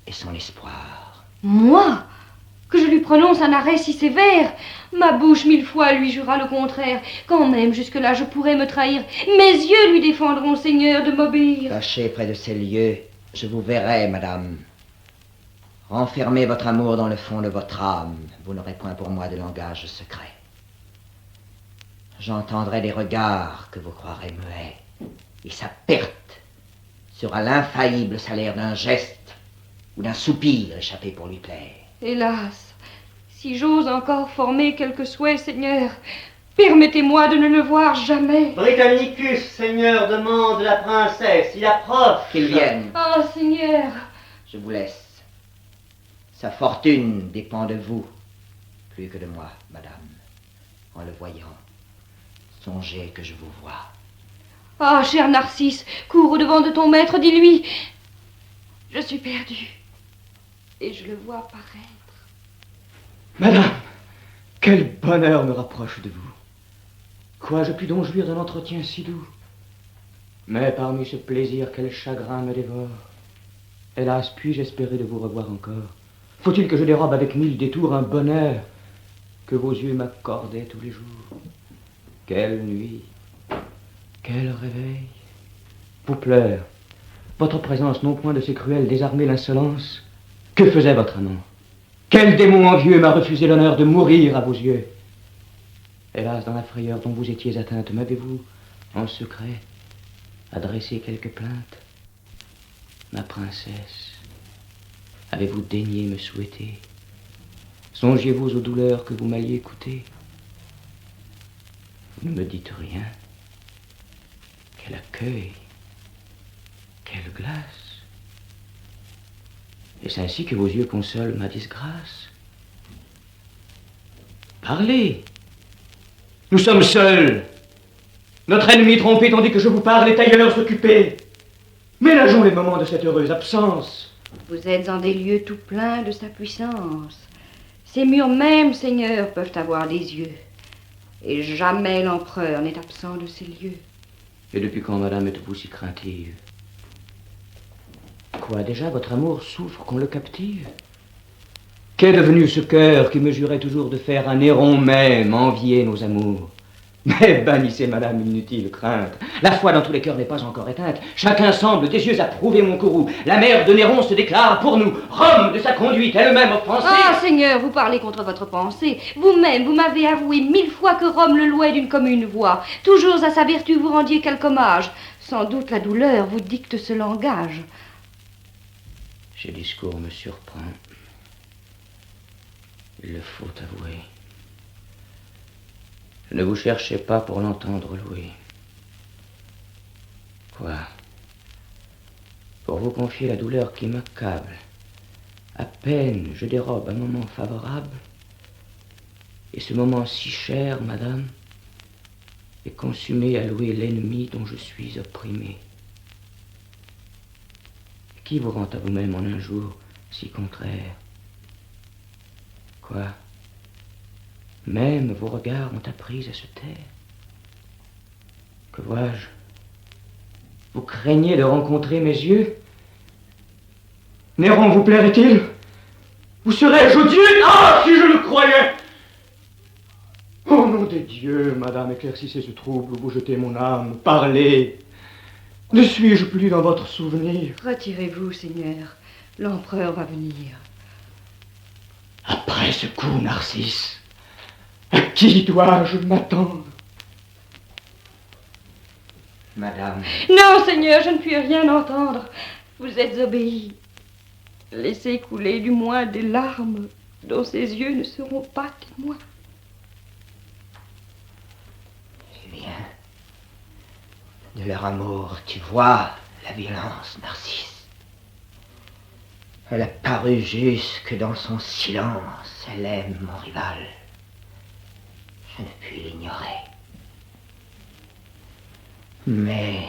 et son espoir. Moi? Que je lui prononce un arrêt si sévère? Ma bouche 1000 fois lui jura le contraire. Quand même, jusque-là, je pourrais me trahir. Mes yeux lui défendront, Seigneur, de m'obéir. Cachez près de ces lieux, je vous verrai, madame. Renfermez votre amour dans le fond de votre âme. Vous n'aurez point pour moi de langage secret. J'entendrai des regards que vous croirez muets. Et sa perte sera l'infaillible salaire d'un geste ou d'un soupir échappé pour lui plaire. Hélas, si j'ose encore former quelques souhaits, Seigneur, permettez-moi de ne le voir jamais. Britannicus, Seigneur, demande la princesse. Il approche. Qu'il vienne. Oh, Seigneur. Je vous laisse. Sa fortune dépend de vous, plus que de moi, madame. En le voyant, songez que je vous vois. Ah, cher Narcisse, cours au-devant de ton maître, dis-lui. Je suis perdue. Et je le vois paraître. Madame, quel bonheur me rapproche de vous. Quoi, je puis donc jouir d'un entretien si doux. Mais parmi ce plaisir, quel chagrin me dévore. Hélas, puis-je espérer de vous revoir encore? Faut-il que je dérobe avec 1000 détours un bonheur que vos yeux m'accordaient tous les jours? Quelle nuit, quel réveil. Vous pleure. Votre présence non point de ces cruels désarmer l'insolence. Que faisait votre amant? Quel démon envieux m'a refusé l'honneur de mourir à vos yeux? Hélas, dans la frayeur dont vous étiez atteinte, m'avez-vous, en secret, adressé quelques plaintes? Ma princesse, avez-vous daigné me souhaiter? Songiez-vous aux douleurs que vous m'alliez coûter? Vous ne me dites rien. Quel accueil! Quelle glace! Est-ce ainsi que vos yeux consolent ma disgrâce? Parlez! Nous sommes seuls. Notre ennemi trompé tandis que je vous parle est ailleurs occupé. Ménageons les moments de cette heureuse absence. Vous êtes en des lieux tout pleins de sa puissance. Ces murs même, Seigneur, peuvent avoir des yeux. Et jamais l'empereur n'est absent de ces lieux. Et depuis quand, madame, êtes-vous si craintive? Quoi, déjà, votre amour souffre qu'on le captive? Qu'est devenu ce cœur qui me jurait toujours de faire un Néron même envier nos amours? Mais bannissez, madame, l'inutile crainte. La foi dans tous les cœurs n'est pas encore éteinte. Chacun semble des yeux approuver mon courroux. La mère de Néron se déclare pour nous. Rome, de sa conduite, elle-même offensée. Ah, Seigneur, vous parlez contre votre pensée. Vous-même, vous m'avez avoué 1000 fois que Rome le louait d'une commune voix. Toujours à sa vertu, vous rendiez quelque hommage. Sans doute la douleur vous dicte ce langage. Ce discours me surprend. Il le faut avouer. Ne vous cherchez pas pour l'entendre louer. Quoi? Pour vous confier la douleur qui m'accable, À peine je dérobe un moment favorable, et ce moment si cher, madame, est consumé à louer l'ennemi dont je suis opprimé. Qui vous rend à vous-même en un jour si contraire? Quoi? Même vos regards ont appris à se taire. Que vois-je? Vous craignez de rencontrer mes yeux? Néron vous plairait-il? Vous serais-je odieux? Ah, si je le croyais! Au nom des dieux, madame, éclaircissez ce trouble où vous jetez mon âme. Parlez! Ne suis-je plus dans votre souvenir? Retirez-vous, Seigneur. L'empereur va venir. Après ce coup, Narcisse, à qui dois-je m'attendre? Madame, Non, Seigneur, je ne puis rien entendre. Vous êtes obéi. Laissez couler du moins des larmes dont ses yeux ne seront pas témoins. viens. De leur amour, tu vois la violence, Narcisse. Elle a paru jusque dans son silence. Elle aime mon rival. Je ne puis l'ignorer. Mais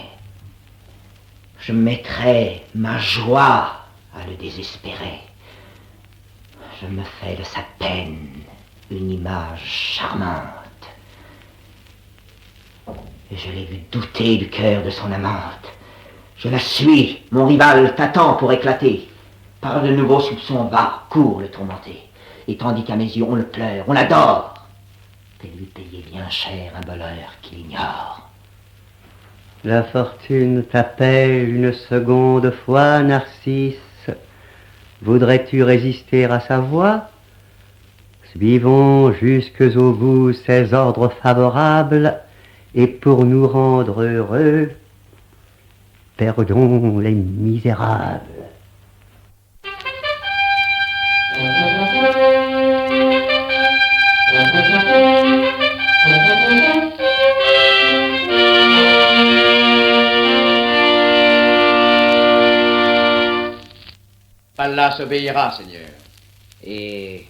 je mettrai ma joie à le désespérer. Je me fais de sa peine une image charmante. Et je l'ai vu douter du cœur de son amante. Je la suis, mon rival t'attend pour éclater. Par de nouveaux soupçons bas, court le tourmenter. Et tandis qu'à mes yeux on le pleure, on l'adore. T'es lui payer bien cher un voleur qu'il ignore. La fortune t'appelle une seconde fois, Narcisse. Voudrais-tu résister à sa voix? Suivons jusqu'au bout ses ordres favorables, et pour nous rendre heureux, perdons les misérables. Pallas obéira, Seigneur. Et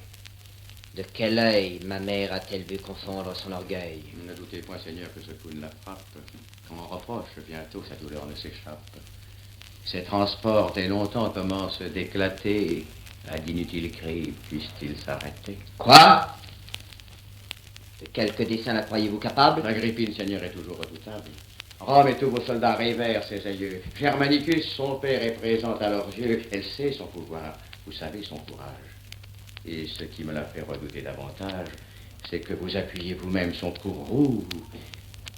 de quel œil ma mère a-t-elle vu confondre son orgueil? Ne doutez point, Seigneur, que ce coup ne la frappe. Quand on reproche, bientôt sa douleur ne s'échappe. Ses transports, dès longtemps, commencent d'éclater. À d'inutiles cris, puissent-ils s'arrêter? Quoi? De quelque dessein la croyez-vous capable? Agrippine, Seigneur, est toujours redoutable. Rome et tous vos soldats révèrent ses aïeux. Germanicus, son père, est présent à leurs yeux. Elle sait son pouvoir. Vous savez son courage. Et ce qui me l'a fait redouter davantage, c'est que vous appuyez vous-même son courroux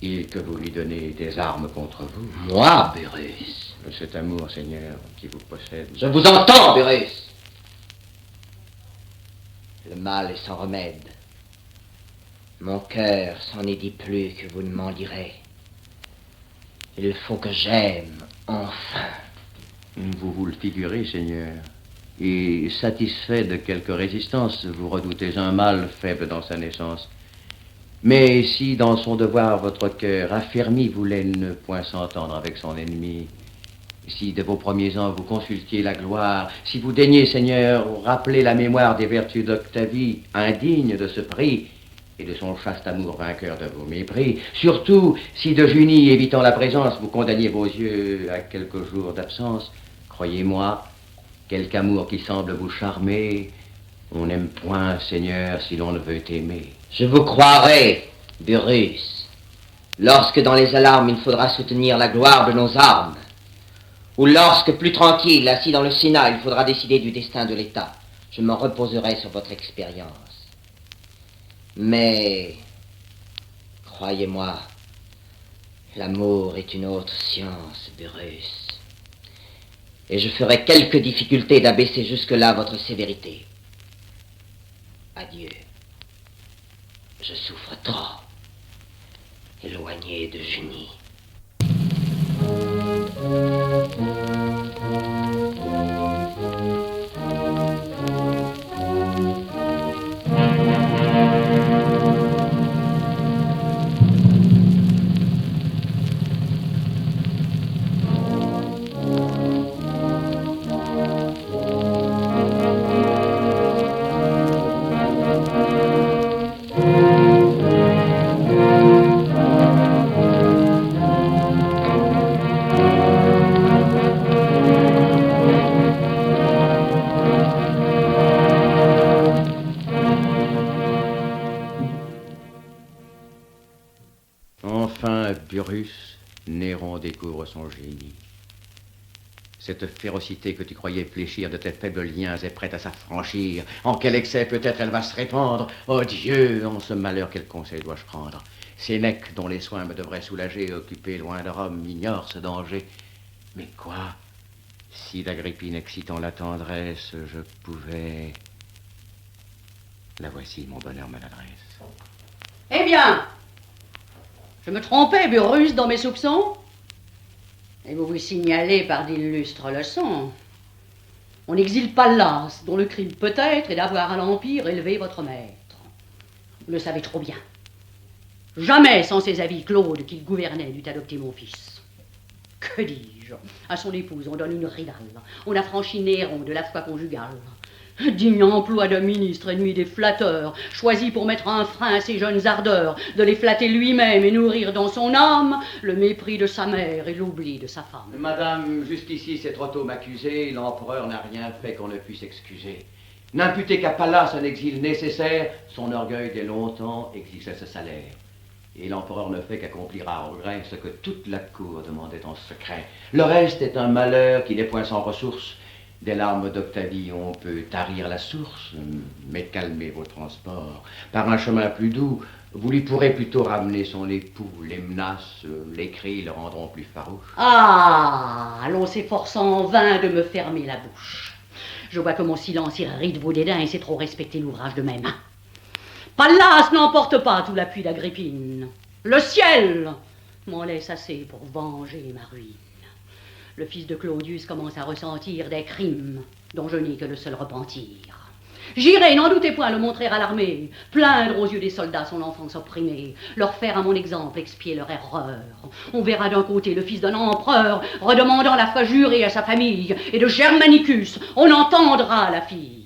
et que vous lui donnez des armes contre vous. Moi, Bérus? Cet amour, Seigneur, qui vous possède. Je vous entends, Bérus. Le mal est sans remède. Mon cœur s'en est dit plus que vous ne m'en direz. Il faut que j'aime, enfin. Vous vous le figurez, Seigneur. Et satisfait de quelque résistance, vous redoutez un mal faible dans sa naissance. Mais si dans son devoir votre cœur affermi voulait ne point s'entendre avec son ennemi, si de vos premiers ans vous consultiez la gloire, si vous daignez, Seigneur, rappeler la mémoire des vertus d'Octavie, indigne de ce prix, et de son chaste amour vainqueur de vos mépris, surtout si de Junie, évitant la présence, vous condamniez vos yeux à quelques jours d'absence, croyez-moi, quelque amour qui semble vous charmer, on n'aime point, Seigneur, si l'on ne veut aimer. Je vous croirai, Bérus, lorsque dans les alarmes il faudra soutenir la gloire de nos armes, ou lorsque, plus tranquille, assis dans le Sénat, il faudra décider du destin de l'État. Je m'en reposerai sur votre expérience. Mais, croyez-moi, l'amour est une autre science, Bérus. Et je ferai quelques difficultés d'abaisser jusque-là votre sévérité. Adieu. Je souffre trop, éloigné de Junie. Enfin, Burrus, Néron découvre son génie. Cette férocité que tu croyais fléchir de tes faibles liens est prête à s'affranchir. En quel excès peut-être elle va se répandre? Oh Dieu, en ce malheur, quel conseil dois-je prendre? Sénèque, dont les soins me devraient soulager, occupé loin de Rome, ignore ce danger. Mais quoi? Si d'Agrippine excitant la tendresse, je pouvais... La voici, mon bonheur maladresse. Eh bien, je me trompais, Burrus, dans mes soupçons? Et vous vous signalez par d'illustres leçons. On n'exile pas Pallas, dont le crime peut-être est d'avoir à l'Empire élevé votre maître. Vous le savez trop bien. Jamais sans ses avis, Claude, qui gouvernait, n'eût adopté mon fils. Que dis-je? À son épouse, on donne une ridale. On affranchit Néron de la foi conjugale. Digne emploi de ministre ennemi des flatteurs, choisi pour mettre un frein à ses jeunes ardeurs, de les flatter lui-même et nourrir dans son âme le mépris de sa mère et l'oubli de sa femme. Madame, jusqu'ici c'est trop tôt m'accuser, l'empereur n'a rien fait qu'on ne puisse excuser. N'imputez qu'à Pallas un exil nécessaire, son orgueil dès longtemps exigeait ce salaire. Et l'empereur ne fait qu'accomplir à regret ce que toute la cour demandait en secret. Le reste est un malheur qui n'est point sans ressources. Des larmes d'Octavie, on peut tarir la source, mais calmez vos transports. Par un chemin plus doux, vous lui pourrez plutôt ramener son époux. Les menaces, les cris le rendront plus farouche. Ah, l'on s'efforce en vain de me fermer la bouche. Je vois que mon silence irrite vos dédains et c'est trop respecter l'ouvrage de mes mains. Pallas n'emporte pas tout l'appui d'Agrippine. Le ciel m'en laisse assez pour venger ma ruine. Le fils de Claudius commence à ressentir des crimes dont je n'ai que le seul repentir. J'irai, n'en doutez point, le montrer à l'armée, plaindre aux yeux des soldats son enfance opprimée, leur faire à mon exemple expier leur erreur. On verra d'un côté le fils d'un empereur redemandant la foi jurée à sa famille, et de Germanicus on entendra la fille.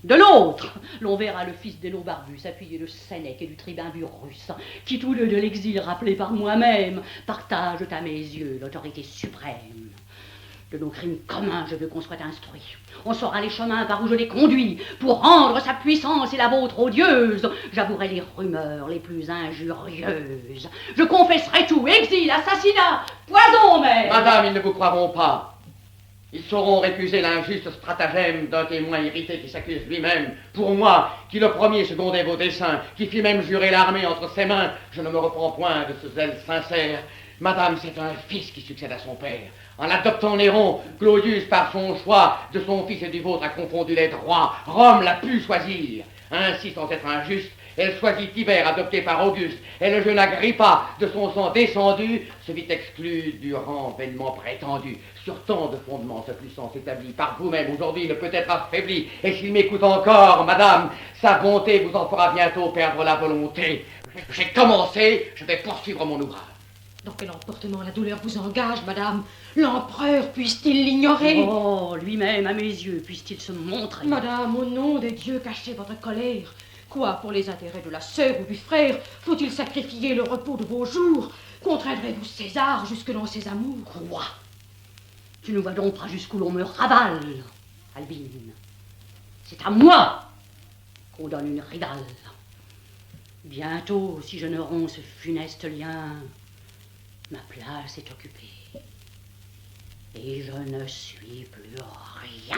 De l'autre, l'on verra le fils d'Énobarbus appuyé de Sénèque et du tribun Burrus, qui tous deux de l'exil rappelé par moi-même, partagent à mes yeux l'autorité suprême. De nos crimes communs, je veux qu'on soit instruit. On saura les chemins par où je les conduis, pour rendre sa puissance et la vôtre odieuse. J'avouerai les rumeurs les plus injurieuses. Je confesserai tout, exil, assassinat, poison même. Madame, ils ne vous croiront pas. Ils sauront récuser l'injuste stratagème d'un témoin irrité qui s'accuse lui-même. Pour moi, qui le premier secondait vos desseins, qui fit même jurer l'armée entre ses mains, je ne me reprends point de ce zèle sincère. Madame, c'est un fils qui succède à son père. En adoptant Néron, Claudius, par son choix, de son fils et du vôtre, a confondu les droits. Rome l'a pu choisir. Ainsi, sans être injuste, elle choisit Tibère, adopté par Auguste, et le jeune Agrippa, de son sang descendu, se vit exclu du rang vainement prétendu. Sur tant de fondements, ce puissance établie par vous-même aujourd'hui ne peut être affaiblie, et s'il m'écoute encore, madame, sa bonté vous en fera bientôt perdre la volonté. J'ai commencé, je vais poursuivre mon ouvrage. Dans quel emportement la douleur vous engage, madame? L'empereur puisse-t-il l'ignorer? Oh, lui-même, à mes yeux, puisse-t-il se montrer? Madame, au nom des dieux, cachez votre colère. Quoi, pour les intérêts de la sœur ou du frère, faut-il sacrifier le repos de vos jours? Contraindrez-vous César jusque dans ses amours? Quoi? Tu ne vois donc pas jusqu'où l'on me ravale, Albine. C'est à moi qu'on donne une ridale. Bientôt, si je ne romps ce funeste lien, ma place est occupée. Et je ne suis plus rien.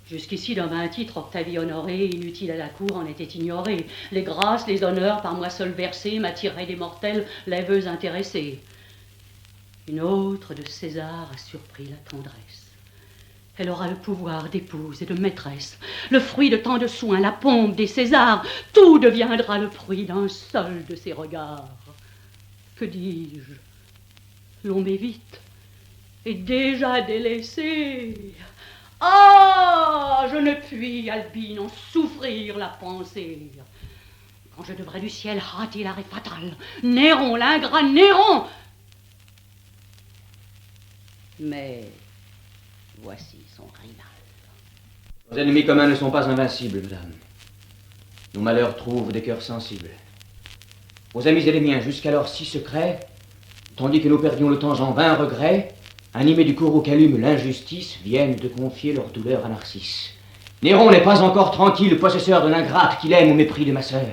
Jusqu'ici, dans un titre, Octavie honorée, inutile à la cour, en était ignorée. Les grâces, les honneurs, par moi seul versés, m'attiraient des mortels, lèveux intéressés. Une autre de César a surpris la tendresse. Elle aura le pouvoir d'épouse et de maîtresse, le fruit de tant de soins, la pompe des Césars. Tout deviendra le fruit d'un seul de ses regards. Que dis-je? L'on m'évite, et déjà délaissé. Ah, je ne puis, Albine, en souffrir la pensée. Quand je devrais du ciel hâter l'arrêt fatal, Néron, l'ingrat Néron. Mais voici son rival. Nos ennemis communs ne sont pas invincibles, madame. Nos malheurs trouvent des cœurs sensibles. Vos amis et les miens, jusqu'alors si secrets, tandis que nous perdions le temps en vains regrets, animés du courroux qu'allume l'injustice, viennent de confier leur douleur à Narcisse. Néron n'est pas encore tranquille, possesseur de l'ingrate qu'il aime au mépris de ma sœur.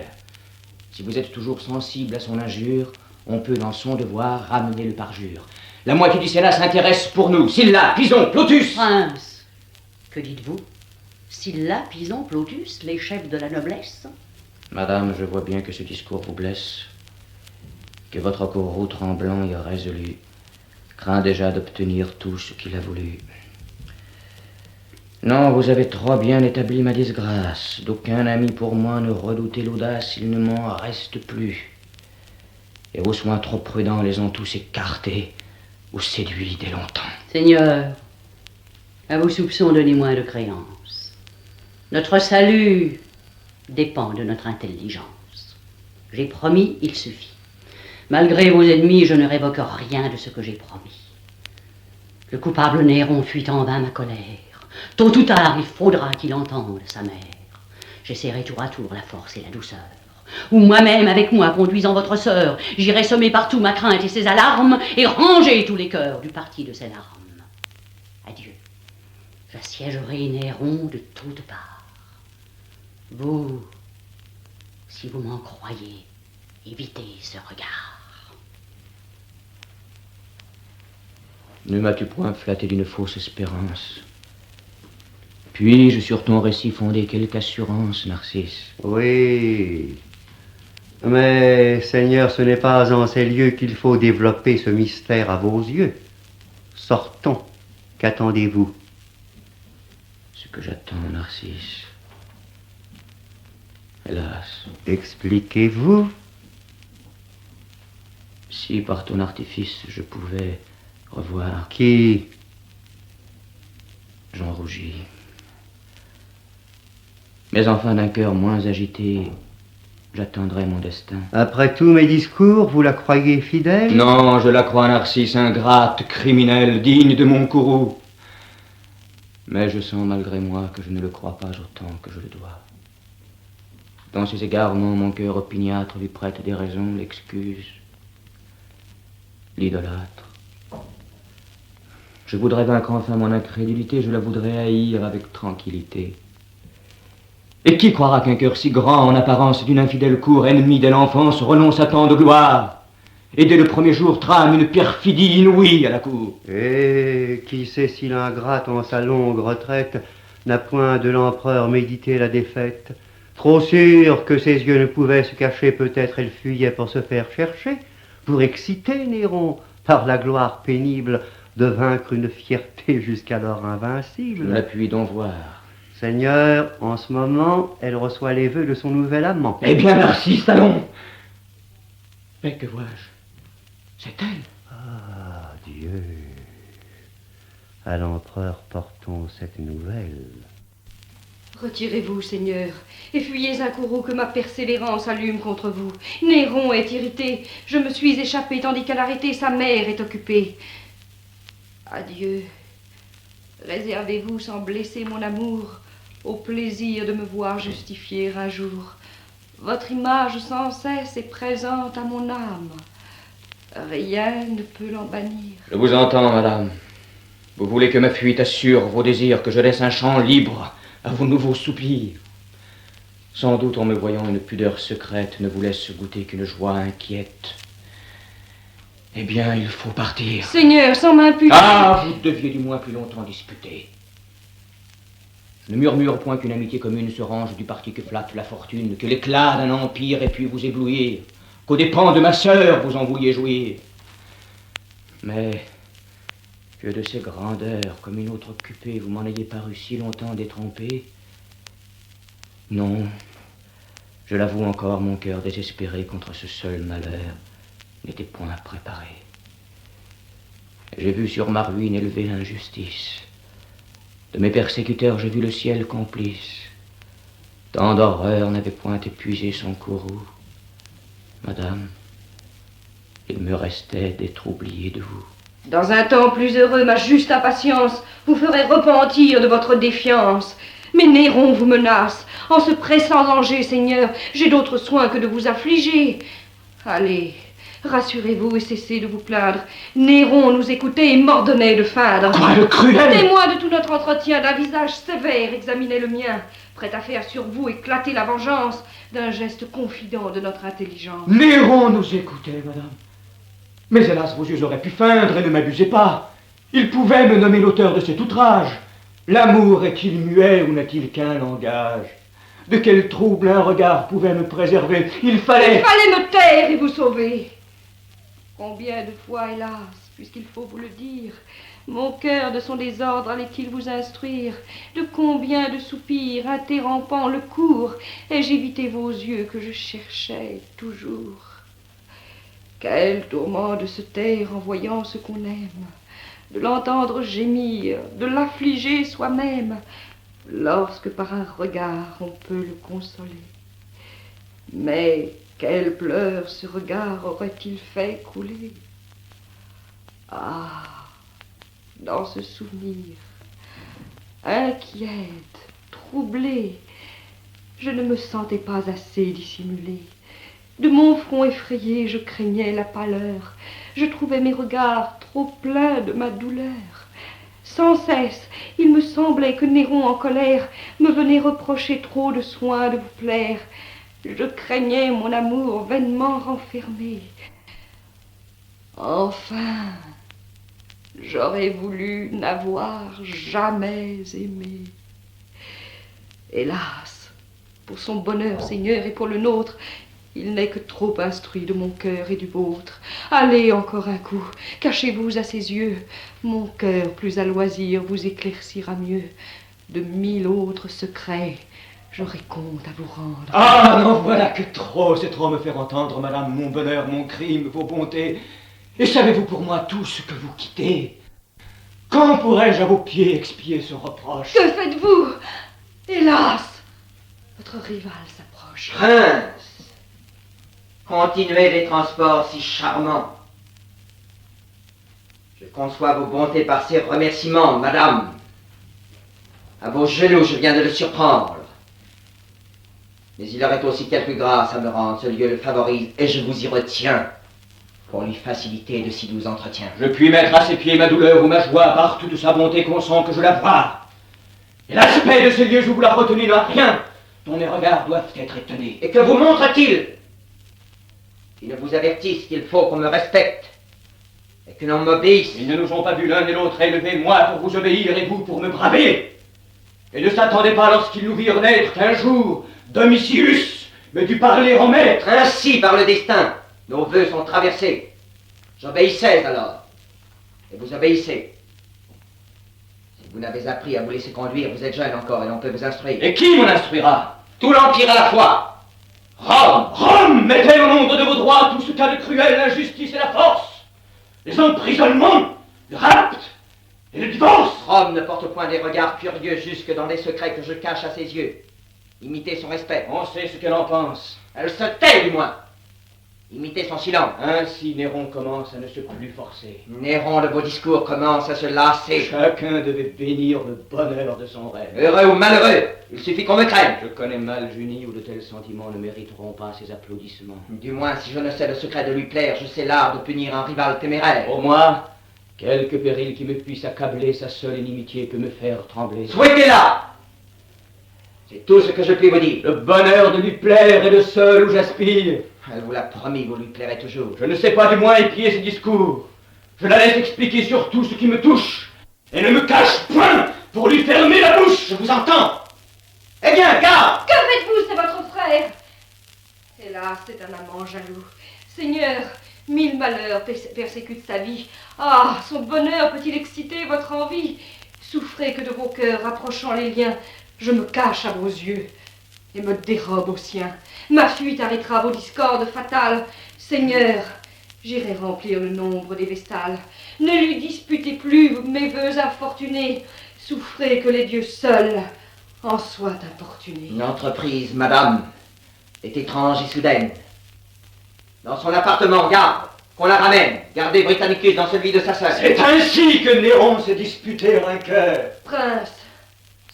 Si vous êtes toujours sensible à son injure, on peut dans son devoir ramener le parjure. La moitié du Sénat s'intéresse pour nous. Sylla, Pison, Plautus. Prince, que dites-vous? Sylla, Pison, Plautus, les chefs de la noblesse? Madame, je vois bien que ce discours vous blesse, que votre courroux tremblant et résolu craint déjà d'obtenir tout ce qu'il a voulu. Non, vous avez trop bien établi ma disgrâce. D'aucun ami pour moi ne redoutez l'audace, il ne m'en reste plus. Et vos soins trop prudents les ont tous écartés ou séduits dès longtemps. Seigneur, à vos soupçons, donnez moins de créance. Notre salut dépend de notre intelligence. J'ai promis, il suffit. Malgré vos ennemis, je ne révoque rien de ce que j'ai promis. Le coupable Néron fuit en vain ma colère. Tôt ou tard, il faudra qu'il entende sa mère. J'essaierai tour à tour la force et la douceur. Ou moi-même, avec moi, conduisant votre sœur, j'irai semer partout ma crainte et ses alarmes et ranger tous les cœurs du parti de ses larmes. Adieu. J'assiégerai Néron de toutes parts. Vous, si vous m'en croyez, évitez ce regard. Ne m'as-tu point flatté d'une fausse espérance? Puis-je sur ton récit fonder quelque assurance, Narcisse? Oui. Mais, Seigneur, ce n'est pas en ces lieux qu'il faut développer ce mystère à vos yeux. Sortons. Qu'attendez-vous? Ce que j'attends, Narcisse. Hélas. Expliquez-vous. Si par ton artifice je pouvais revoir... Qui? J'en rougis. Mais enfin d'un cœur moins agité, j'attendrai mon destin. Après tous mes discours, vous la croyez fidèle? Non, je la crois, Narcisse, ingrate, criminelle, digne de mon courroux. Mais je sens malgré moi que je ne le crois pas autant que je le dois. Dans ces égarements, mon cœur opiniâtre lui prête des raisons, l'excuse, l'idolâtre. Je voudrais vaincre enfin mon incrédulité, je la voudrais haïr avec tranquillité. Et qui croira qu'un cœur si grand, en apparence d'une infidèle cour, ennemi dès l'enfance, renonce à tant de gloire, et dès le premier jour trame une perfidie inouïe à la cour? Et qui sait si l'ingrate, en sa longue retraite, n'a point de l'empereur médité la défaite? Trop sûre que ses yeux ne pouvaient se cacher, peut-être elle fuyait pour se faire chercher, pour exciter Néron, par la gloire pénible, de vaincre une fierté jusqu'alors invincible. Je la puis donc voir. Seigneur, en ce moment, elle reçoit les vœux de son nouvel amant. Eh bien, Narcisse, allons. Mais que vois-je? C'est elle. Ah, Dieu. À l'empereur portons cette nouvelle. Retirez-vous, Seigneur, et fuyez un courroux que ma persévérance allume contre vous. Néron est irrité. Je me suis échappée tandis qu'à l'arrêté, sa mère est occupée. Adieu. Réservez-vous sans blesser mon amour au plaisir de me voir justifier un jour. Votre image sans cesse est présente à mon âme. Rien ne peut l'en bannir. Je vous entends, madame. Vous voulez que ma fuite assure vos désirs, que je laisse un champ libre à vos nouveaux soupirs. Sans doute, en me voyant, une pudeur secrète ne vous laisse goûter qu'une joie inquiète. Eh bien, il faut partir. Seigneur, sans m'imputer. Ah, vous deviez du moins plus longtemps disputer. Ne murmure point qu'une amitié commune se range du parti que flatte la fortune, que l'éclat d'un empire ait pu vous éblouir, qu'aux dépens de ma sœur vous en vouliez jouir. Mais que de ces grandeurs, comme une autre occupée, vous m'en ayez paru si longtemps détrompé? Non, je l'avoue encore, mon cœur désespéré contre ce seul malheur n'était point préparé. J'ai vu sur ma ruine élever l'injustice. De mes persécuteurs, j'ai vu le ciel complice. Tant d'horreur n'avait point épuisé son courroux. Madame, il me restait d'être oublié de vous. Dans un temps plus heureux, ma juste impatience vous ferait repentir de votre défiance. Mais Néron vous menace. En ce pressant danger, Seigneur, j'ai d'autres soins que de vous affliger. Allez, rassurez-vous et cessez de vous plaindre. Néron nous écoutait et m'ordonnait de feindre. Quoi, le cruel! Témoin de tout notre entretien, d'un visage sévère examinait le mien. prêt à faire sur vous éclater la vengeance d'un geste confident de notre intelligence. Néron nous écoutait, madame. Mais hélas, vos yeux auraient pu feindre et ne m'abusez pas. Il pouvait me nommer l'auteur de cet outrage. L'amour est-il muet ou n'a-t-il qu'un langage? De quel trouble un regard pouvait me préserver? Il fallait me taire et vous sauver. Combien de fois, hélas, puisqu'il faut vous le dire, mon cœur de son désordre allait-il vous instruire? De combien de soupirs, interrompant le cours, ai-je évité vos yeux que je cherchais toujours? Quel tourment de se taire en voyant ce qu'on aime, de l'entendre gémir, de l'affliger soi-même, lorsque par un regard on peut le consoler. Mais quels pleurs ce regard aurait-il fait couler? Ah, dans ce souvenir, inquiète, troublée, je ne me sentais pas assez dissimulée. De mon front effrayé, je craignais la pâleur. Je trouvais mes regards trop pleins de ma douleur. Sans cesse, il me semblait que Néron en colère me venait reprocher trop de soin de vous plaire. Je craignais mon amour vainement renfermé. Enfin, j'aurais voulu n'avoir jamais aimé. Hélas, pour son bonheur, Seigneur, et pour le nôtre, il n'est que trop instruit de mon cœur et du vôtre. Allez encore un coup, cachez-vous à ses yeux. Mon cœur, plus à loisir, vous éclaircira mieux. De 1000 autres secrets, j'aurai compte à vous rendre. Ah, n'en voilà que trop, c'est trop me faire entendre, madame, mon bonheur, mon crime, vos bontés. Et savez-vous pour moi tout ce que vous quittez? Quand pourrais-je à vos pieds expier ce reproche? Que faites-vous? Hélas, votre rival s'approche. Prince, continuez les transports si charmants. Je conçois vos bontés par ces remerciements, madame. À vos genoux, je viens de le surprendre. Mais il aurait aussi quelque grâce à me rendre, ce lieu le favorise, et je vous y retiens, pour lui faciliter de si doux entretiens. Je puis mettre à ses pieds ma douleur ou ma joie, par toute sa bonté consent que je la vois. Et l'aspect de ce lieu, je vous la retenue, n'a rien dont mes regards doivent être étonnés. Et que vous montre-t-il? Ils ne vous avertissent qu'il faut qu'on me respecte et que l'on m'obéisse. Ils ne nous ont pas vu l'un et l'autre élever, moi pour vous obéir et vous pour me braver. Et ne s'attendaient pas lorsqu'ils nous virent naître qu'un jour, Domitius me dut parler en maître. Ainsi, par le destin, nos vœux sont traversés. J'obéissais alors, et vous obéissez. Si vous n'avez appris à vous laisser conduire, vous êtes jeune encore et l'on peut vous instruire. Et qui m'en instruira? Tout l'Empire à la fois. Rome! Rome! Mettez au nombre de vos droits tout ce qu'a de cruel l'injustice et la force, les emprisonnements, le rapt et le divorce. Rome ne porte point des regards curieux jusque dans des secrets que je cache à ses yeux. Imitez son respect. On sait ce qu'elle en pense. Elle se tait du moins. Imitez son silence. Ainsi Néron commence à ne se plus forcer. Néron de vos discours commence à se lasser. Chacun devait bénir le bonheur de son rêve. Heureux ou malheureux, il suffit qu'on me craigne. Je connais mal Junie où de tels sentiments ne mériteront pas ses applaudissements. Du moins, si je ne sais le secret de lui plaire, je sais l'art de punir un rival téméraire. Pour moi, quelque péril qui me puisse accabler, sa seule inimitié peut me faire trembler. Souhaitez-la! C'est tout ce que je puis vous dire. Le bonheur de lui plaire est le seul où j'aspire. Elle vous l'a promis, vous lui plairez toujours. Je ne sais pas du moins épier ses discours. Je la laisse expliquer sur tout ce qui me touche. Et ne me cache point pour lui fermer la bouche. Je vous entends. Eh bien, garde! Que faites-vous? C'est votre frère. Hélas, c'est un amant jaloux. Seigneur, 1000 malheurs persécutent sa vie. Ah, son bonheur peut-il exciter votre envie? Souffrez que de vos cœurs rapprochant les liens, je me cache à vos yeux et me dérobe aux siens. Ma fuite arrêtera vos discordes fatales. Seigneur, j'irai remplir le nombre des vestales. Ne lui disputez plus mes vœux infortunés. Souffrez que les dieux seuls en soient importunés. Une entreprise, madame, est étrange et soudaine. Dans son appartement, garde, qu'on la ramène. Gardez Britannicus dans celui de sa sœur. C'est ainsi que Néron s'est disputé un cœur. Prince,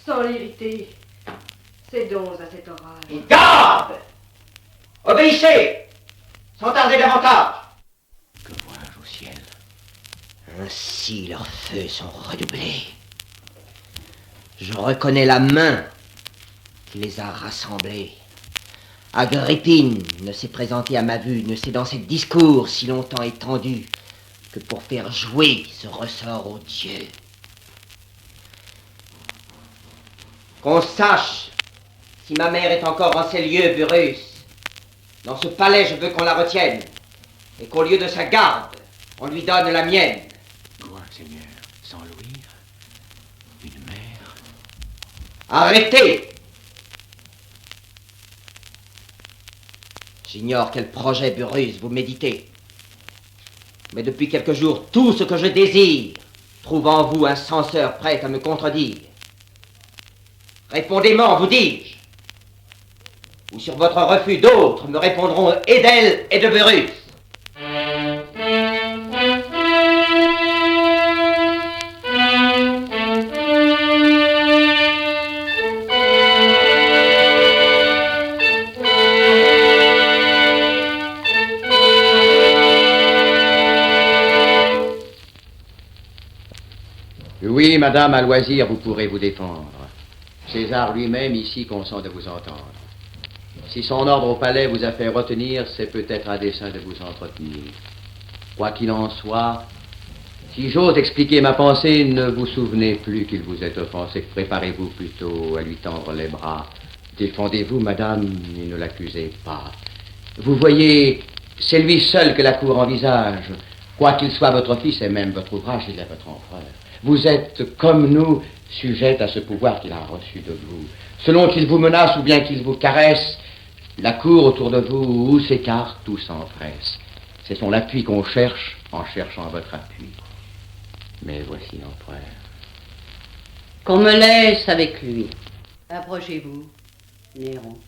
sans l'irriter, cédons à cet orage. Garde! Obéissez! Sans tarder davantage. Que vois-je au ciel? Ainsi leurs feux sont redoublés. Je reconnais la main qui les a rassemblés. Agrippine ne s'est présentée à ma vue, ne s'est dans ses discours si longtemps étendus que pour faire jouer ce ressort aux dieux. Qu'on sache, si ma mère est encore en ces lieux, Burrus, dans ce palais, je veux qu'on la retienne, et qu'au lieu de sa garde, on lui donne la mienne. Quoi, Seigneur? Sans louir? Une mère? Arrêtez! J'ignore quel projet, Burrus, vous méditez. Mais depuis quelques jours, tout ce que je désire trouve en vous un censeur prêt à me contredire. Répondez-moi, vous dis-je. Ou sur votre refus, d'autres me répondront et d'elle et de Burrus. Oui, madame, à loisir, vous pourrez vous défendre. César lui-même ici consent de vous entendre. Si son ordre au palais vous a fait retenir, c'est peut-être à dessein de vous entretenir. Quoi qu'il en soit, si j'ose expliquer ma pensée, ne vous souvenez plus qu'il vous est offensé. Préparez-vous plutôt à lui tendre les bras. Défendez-vous, madame, et ne l'accusez pas. Vous voyez, c'est lui seul que la cour envisage. Quoi qu'il soit votre fils et même votre ouvrage, il est votre empereur. Vous êtes, comme nous, sujette à ce pouvoir qu'il a reçu de vous. Selon qu'il vous menace ou bien qu'il vous caresse, la cour autour de vous ou s'écarte ou s'empresse. C'est son appui qu'on cherche en cherchant votre appui. Mais voici l'empereur. Qu'on me laisse avec lui. Approchez-vous, Néron,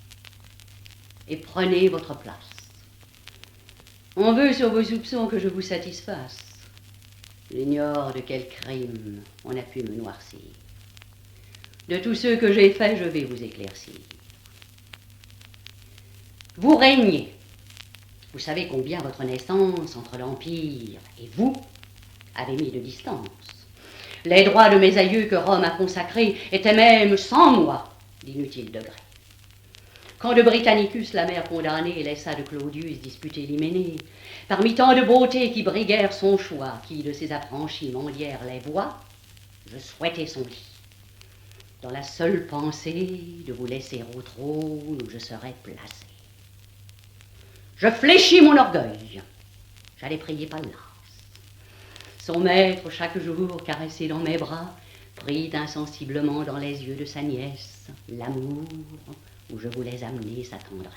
et prenez votre place. On veut sur vos soupçons que je vous satisfasse. J'ignore de quel crime on a pu me noircir. De tous ceux que j'ai faits, je vais vous éclaircir. Vous régnez. Vous savez combien votre naissance entre l'Empire et vous avait mis de distance. Les droits de mes aïeux que Rome a consacrés étaient même sans moi d'inutiles degrés. Quand de Britannicus, la mère condamnée, laissa de Claudius disputer l'Hyménée, parmi tant de beautés qui briguèrent son choix, qui de ses affranchis mendièrent les voies, je souhaitais son lit, dans la seule pensée de vous laisser au trône où je serais placé. Je fléchis mon orgueil, j'allais prier Pallas. Son maître, chaque jour caressé dans mes bras, prit insensiblement dans les yeux de sa nièce l'amour où je voulais amener sa tendresse.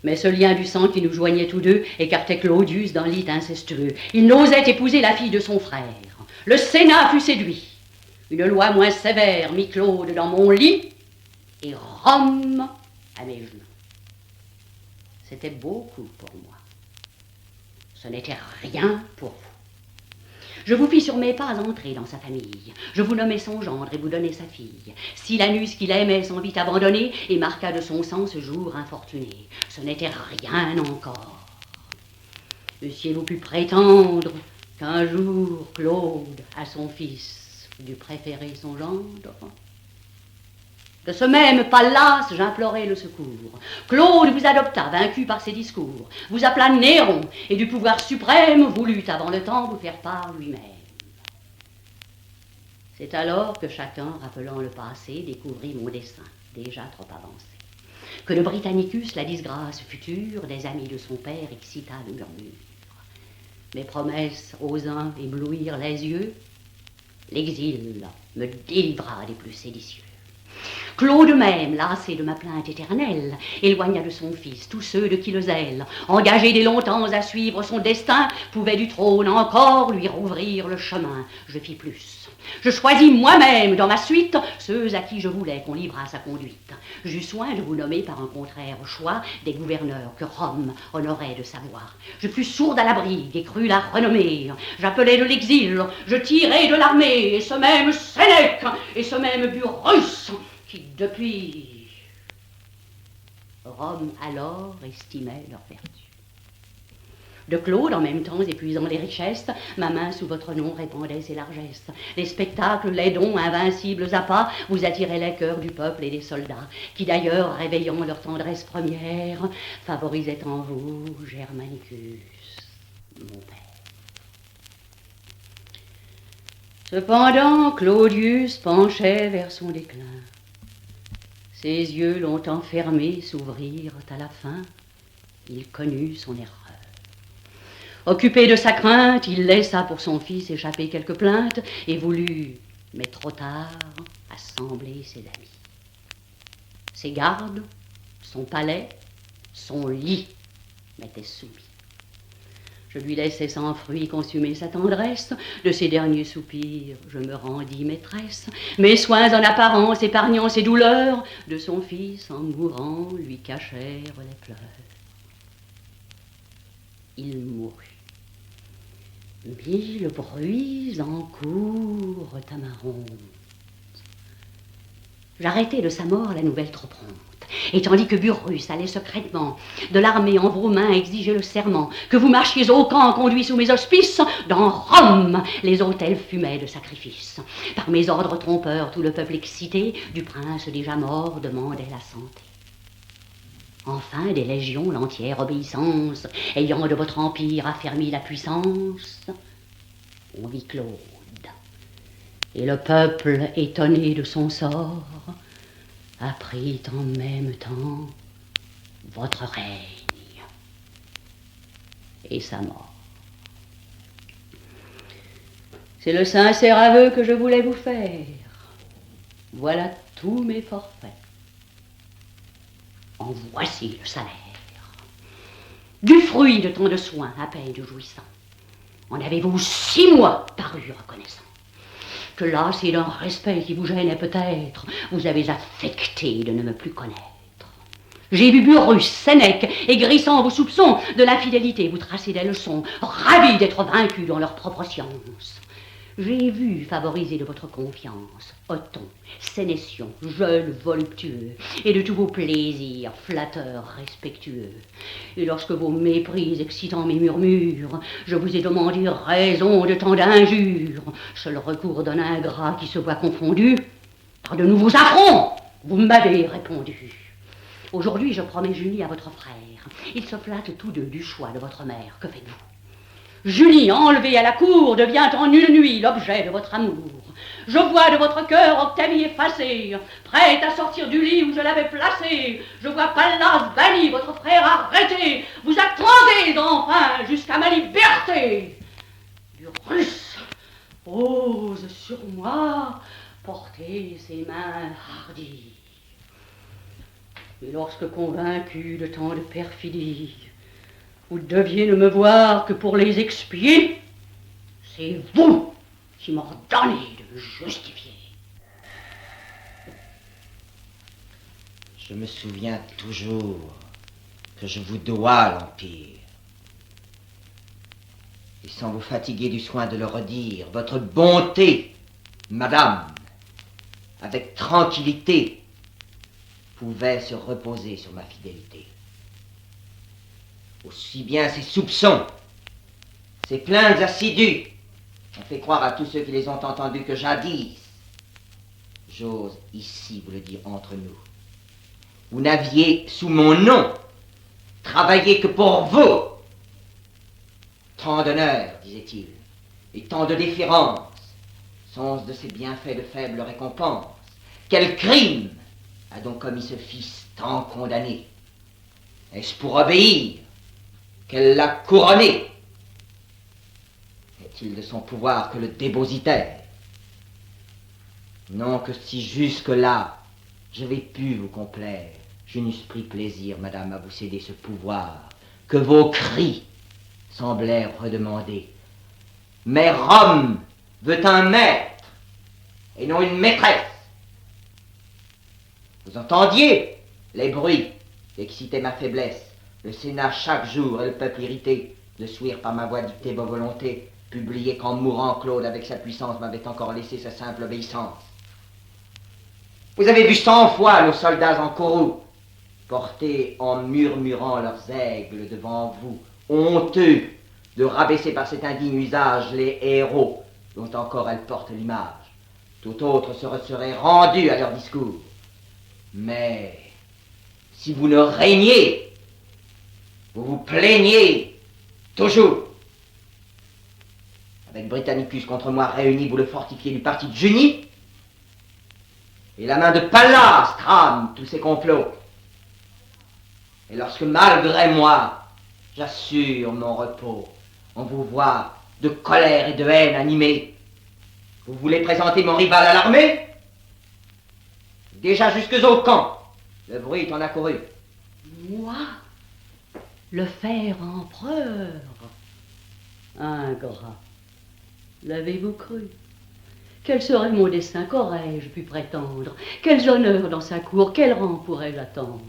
Mais ce lien du sang qui nous joignait tous deux écartait Claudius d'un lit incestueux. Il n'osait épouser la fille de son frère. Le Sénat fut séduit. Une loi moins sévère mit Claude dans mon lit et Rome à mes genoux. C'était beaucoup pour moi. Ce n'était rien pour vous. Je vous fis sur mes pas entrer dans sa famille. Je vous nommai son gendre et vous donnai sa fille. Silanus qu'il aimait s'en vit abandonner et marqua de son sang ce jour infortuné. Ce n'était rien encore. Eussiez-vous pu prétendre qu'un jour Claude à son fils dut préférer son gendre? De ce même Pallas, j'implorai le secours. Claude vous adopta, vaincu par ses discours, vous appela Néron, et du pouvoir suprême voulut avant le temps vous faire part lui-même. C'est alors que chacun, rappelant le passé, découvrit mon dessein, déjà trop avancé. Que de Britannicus, la disgrâce future, des amis de son père excita de murmures. Mes promesses osant éblouir les yeux, l'exil me délivra des plus séditieux. Claude même, lassé de ma plainte éternelle, éloigna de son fils tous ceux de qui le zèle, engagé dès longtemps à suivre son destin, pouvait du trône encore lui rouvrir le chemin. Je fis plus. Je choisis moi-même dans ma suite ceux à qui je voulais qu'on livrât sa conduite. J'eus soin de vous nommer par un contraire choix des gouverneurs que Rome honorait de savoir. Je fus sourde à la brigue et crus la renommer. J'appelai de l'exil, je tirai de l'armée, et ce même Sénèque, et ce même Burrus, qui depuis Rome alors estimait leur vertu. De Claude, en même temps épuisant les richesses, ma main sous votre nom répandait ses largesses. Les spectacles, les dons, invincibles appâts, vous attiraient les cœurs du peuple et des soldats, qui d'ailleurs, réveillant leur tendresse première, favorisaient en vous Germanicus, mon père. Cependant, Claudius penchait vers son déclin. Ses yeux longtemps fermés s'ouvrirent à la fin. Il connut son erreur. Occupé de sa crainte, il laissa pour son fils échapper quelques plaintes et voulut, mais trop tard, assembler ses amis. Ses gardes, son palais, son lit m'étaient soumis. Je lui laissai sans fruit consumer sa tendresse. De ses derniers soupirs, je me rendis maîtresse. Mes soins en apparence épargnant ses douleurs, de son fils en mourant lui cachèrent les pleurs. Il mourut. 1000 bruits en courent à ma ronde. J'arrêtai de sa mort la nouvelle trop prompte. Et tandis que Burrus allait secrètement de l'armée en vos mains exiger le serment, que vous marchiez au camp conduit sous mes auspices, dans Rome, les autels fumaient de sacrifices. Par mes ordres trompeurs, tout le peuple excité, du prince déjà mort, demandait la santé. Enfin, des légions, l'entière obéissance, ayant de votre empire affermi la puissance, on vit Claude. Et le peuple, étonné de son sort, apprit en même temps votre règne et sa mort. C'est le sincère aveu que je voulais vous faire. Voilà tous mes forfaits. En voici le salaire. Du fruit de tant de soins à peine jouissant, en avez-vous 6 mois paru reconnaissant. Que là, c'est d'un respect qui vous gênait peut-être, vous avez affecté de ne me plus connaître. J'ai vu Burrus, Sénèque, aigrissant vos soupçons de l'infidélité, vous tracer des leçons, ravis d'être vaincus dans leur propre science. J'ai vu favoriser de votre confiance Othon, Sénétion, jeune voluptueux, et de tous vos plaisirs, flatteurs, respectueux. Et lorsque vos méprises excitant mes murmures, je vous ai demandé raison de tant d'injures, seul recours d'un ingrat qui se voit confondu par de nouveaux affronts, vous m'avez répondu. Aujourd'hui, je promets Julie à votre frère. Ils se flattent tous deux du choix de votre mère. Que faites-vous? Julie, enlevée à la cour, devient en une nuit l'objet de votre amour. Je vois de votre cœur Octavie effacée, prête à sortir du lit où je l'avais placée. Je vois Pallas banni, votre frère arrêté. Vous attendez enfin jusqu'à ma liberté. Burrus ose sur moi porter ses mains hardies. Et lorsque convaincu de tant de perfidie, vous deviez ne me voir que pour les expier, c'est vous qui m'ordonnez de me justifier. Je me souviens toujours que je vous dois l'Empire. Et sans vous fatiguer du soin de le redire, votre bonté, madame, avec tranquillité, pouvait se reposer sur ma fidélité. Aussi bien ces soupçons, ces plaintes assidues, ont fait croire à tous ceux qui les ont entendus que jadis, j'ose ici vous le dire entre nous, vous n'aviez sous mon nom travaillé que pour vous. Tant d'honneur, disait-il, et tant de déférence, sont de ces bienfaits de faible récompense. Quel crime a donc commis ce fils tant condamné? Est-ce pour obéir qu'elle l'a couronné? Est-il de son pouvoir que le dépositaire? Non, que si jusque-là j'avais pu vous complaire, je n'eusse pris plaisir, madame, à vous céder ce pouvoir que vos cris semblèrent redemander. Mais Rome veut un maître et non une maîtresse. Vous entendiez les bruits qui excitaient ma faiblesse, le Sénat chaque jour et le peuple irrité, de souire par ma voix dicter vos volontés, publier qu'en mourant Claude avec sa puissance m'avait encore laissé sa simple obéissance. Vous avez vu 100 fois nos soldats en courroux, portés en murmurant leurs aigles devant vous, honteux de rabaisser par cet indigne usage les héros dont encore elle porte l'image. Tout autre serait rendu à leur discours. Mais si vous ne régnez, vous vous plaignez toujours. Avec Britannicus contre moi réunis, vous le fortifiez du parti de Junie, et la main de Pallas trame tous ces complots. Et lorsque, malgré moi, j'assure mon repos, on vous voit de colère et de haine animés. Vous voulez présenter mon rival à l'armée? Déjà jusque au camp, le bruit en a couru. Moi, le faire empereur? Ingrat, l'avez-vous cru? Quel serait mon dessein? Qu'aurais-je pu prétendre? Quels honneurs dans sa cour? Quel rang pourrais-je attendre?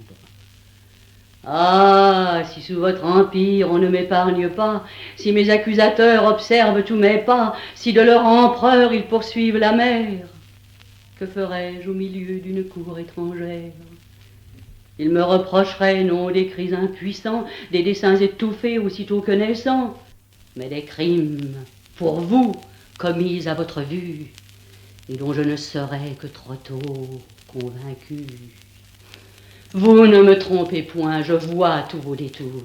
Ah, si sous votre empire on ne m'épargne pas, si mes accusateurs observent tous mes pas, si de leur empereur ils poursuivent la mer, que ferais-je au milieu d'une cour étrangère? Ils me reprocheraient non des cris impuissants, des desseins étouffés aussitôt que naissants, mais des crimes, pour vous, commis à votre vue, et dont je ne serais que trop tôt convaincu. Vous ne me trompez point, je vois tous vos détours.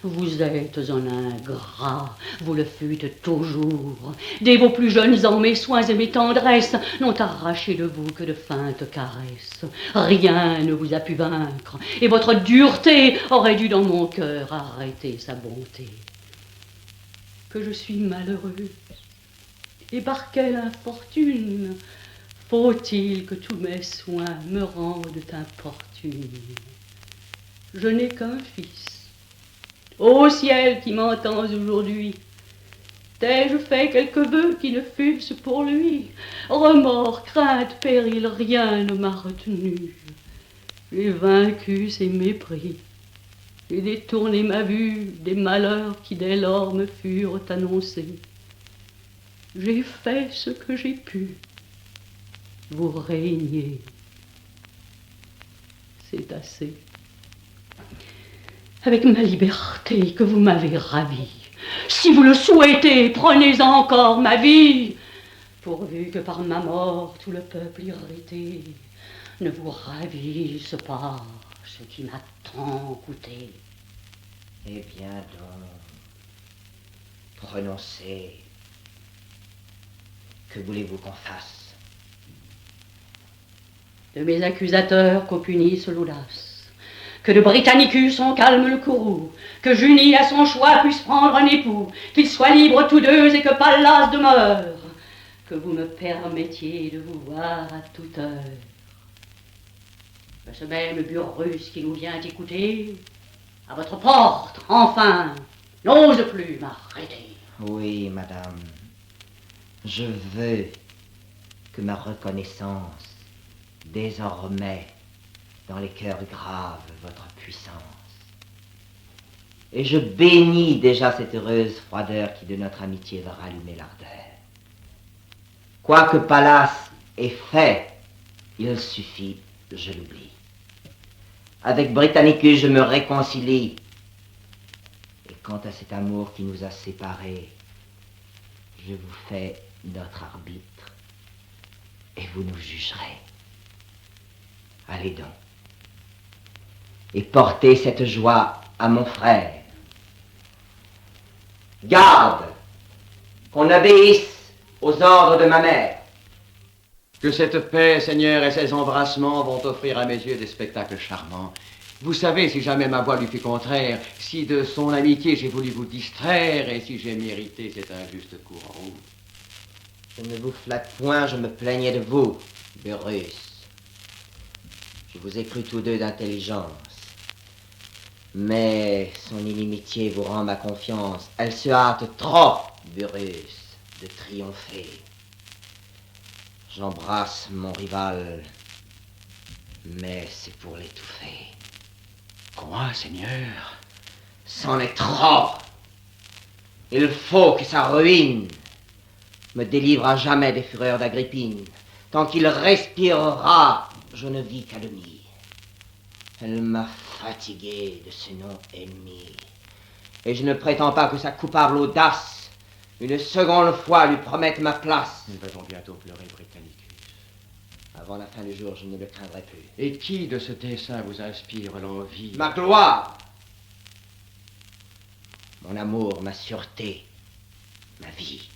Vous êtes un ingrat, vous le fûtes toujours. Dès vos plus jeunes ans, mes soins et mes tendresses n'ont arraché de vous que de feintes caresses. Rien ne vous a pu vaincre, et votre dureté aurait dû dans mon cœur arrêter sa bonté. Que je suis malheureuse, et par quelle infortune faut-il que tous mes soins me rendent importune? Je n'ai qu'un fils. Ô ciel qui m'entends aujourd'hui, t'ai-je fait quelques vœux qui ne fussent pour lui? Remords, crainte, péril, rien ne m'a retenu. J'ai vaincu ses mépris, j'ai détourné ma vue des malheurs qui dès lors me furent annoncés. J'ai fait ce que j'ai pu. Vous régnez. C'est assez. Avec ma liberté que vous m'avez ravie, si vous le souhaitez, prenez encore ma vie, pourvu que par ma mort tout le peuple irrité ne vous ravise pas ce qui m'a tant coûté. Eh bien donc, prononcez. Que voulez-vous qu'on fasse? De mes accusateurs qu'on punisse l'audace, que de Britannicus on calme le courroux, que Junie à son choix puisse prendre un époux, qu'ils soient libres tous deux et que Pallas demeure, que vous me permettiez de vous voir à toute heure. Que ce même Burrus qui nous vient écouter, à votre porte, enfin, n'ose plus m'arrêter. Oui, madame, je veux que ma reconnaissance désormais dans les cœurs graves votre puissance. Et je bénis déjà cette heureuse froideur qui de notre amitié va rallumer l'ardeur. Quoi que Pallas ait fait, il suffit, je l'oublie. Avec Britannicus, je me réconcilie. Et quant à cet amour qui nous a séparés, je vous fais notre arbitre et vous nous jugerez. Allez donc, et portez cette joie à mon frère. Garde, qu'on obéisse aux ordres de ma mère. Que cette paix, Seigneur, et ces embrassements vont offrir à mes yeux des spectacles charmants. Vous savez, si jamais ma voix lui fut contraire, si de son amitié j'ai voulu vous distraire, et si j'ai mérité cet injuste courroux. Je ne vous flatte point, je me plaignais de vous, Burrus. Je vous ai cru tous deux d'intelligence. Mais son inimitié vous rend ma confiance. Elle se hâte trop, Burrus, de triompher. J'embrasse mon rival, mais c'est pour l'étouffer. Quoi, Seigneur? C'en est trop. Il faut que sa ruine me délivre à jamais des fureurs d'Agrippine. Tant qu'il respirera, je ne vis qu'à demi. Elle m'a fatigué de ce nom ennemi. Et je ne prétends pas que sa coupable audace, une seconde fois, lui promette ma place. Nous allons bientôt pleurer, Britannicus. Avant la fin du jour, je ne le craindrai plus. Et qui de ce dessein vous inspire l'envie? Ma gloire, mon amour, ma sûreté, ma vie.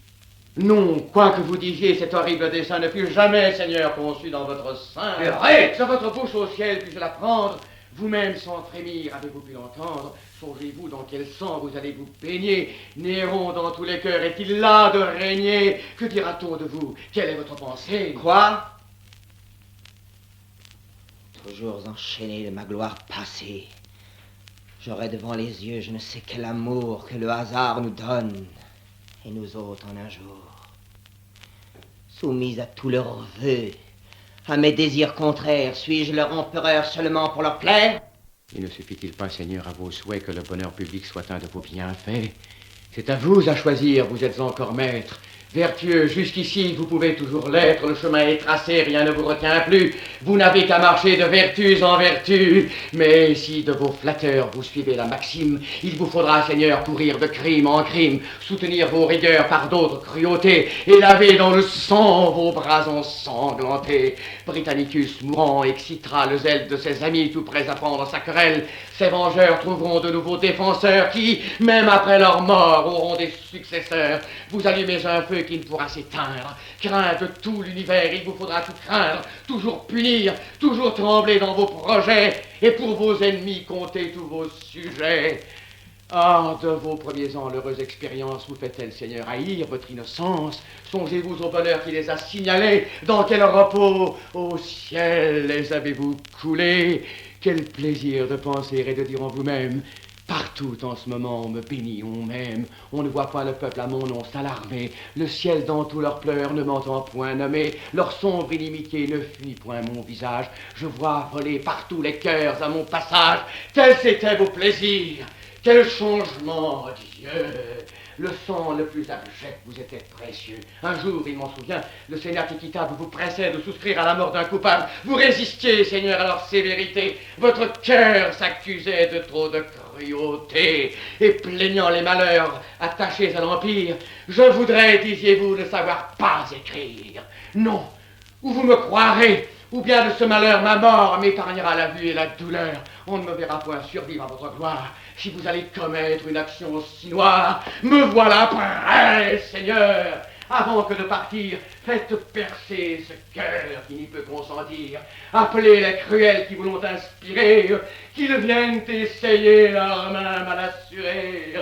Non, quoi que vous disiez, cet horrible dessein ne fut jamais, Seigneur, conçu dans votre sein. Arrête! Sur votre bouche au ciel puis-je l'apprendre? Vous-même, sans frémir, avez-vous pu l'entendre? Songez-vous dans quel sang vous allez vous baigner? Néron, dans tous les cœurs, est-il là de régner? Que dira-t-on de vous? Quelle est votre pensée? Quoi? Toujours enchaîné de ma gloire passée, j'aurai devant les yeux je ne sais quel amour que le hasard nous donne, et nous autres en un jour. Soumis à tous leurs vœux, à mes désirs contraires, suis-je leur empereur seulement pour leur plaire? Et ne suffit-il pas, Seigneur, à vos souhaits que le bonheur public soit un de vos bienfaits? C'est à vous à choisir, vous êtes encore maître. Vertueux, jusqu'ici, vous pouvez toujours l'être, le chemin est tracé, rien ne vous retient plus. Vous n'avez qu'à marcher de vertus en vertus. Mais si de vos flatteurs vous suivez la maxime, il vous faudra, Seigneur, courir de crime en crime, soutenir vos rigueurs par d'autres cruautés, et laver dans le sang vos bras ensanglantés. Britannicus, mourant, excitera le zèle de ses amis, tout prêts à prendre sa querelle. Ces vengeurs trouveront de nouveaux défenseurs qui, même après leur mort, auront des successeurs. Vous allumez un feu qui ne pourra s'éteindre. Crainte de tout l'univers, il vous faudra tout craindre, toujours punir, toujours trembler dans vos projets, et pour vos ennemis compter tous vos sujets. Ah, de vos premiers ans, l'heureuse expérience vous fait-elle, Seigneur, haïr votre innocence? Songez-vous au bonheur qui les a signalés. Dans quel repos au ciel les avez-vous coulés? Quel plaisir de penser et de dire en vous-même: partout en ce moment on me bénit, on m'aime. On ne voit point le peuple à mon nom s'alarmer. Le ciel dans tous leurs pleurs ne m'entend point nommer. Leur sombre inimitié ne fuit point mon visage. Je vois voler partout les cœurs à mon passage. Tels étaient vos plaisirs. Quel changement, Dieu! Le sang le plus abject vous était précieux. Un jour, il m'en souvient, le Sénat équitable vous pressait de souscrire à la mort d'un coupable. Vous résistiez, Seigneur, à leur sévérité. Votre cœur s'accusait de trop de cruauté. Et plaignant les malheurs attachés à l'Empire, je voudrais, disiez-vous, ne savoir pas écrire. Non, ou vous me croirez, ou bien de ce malheur ma mort m'épargnera la vue et la douleur. On ne me verra point survivre à votre gloire. Si vous allez commettre une action aussi noire, me voilà prêt, Seigneur. Avant que de partir, faites percer ce cœur qui n'y peut consentir. Appelez les cruels qui vous l'ont inspiré, qu'ils viennent essayer leur main mal assurée.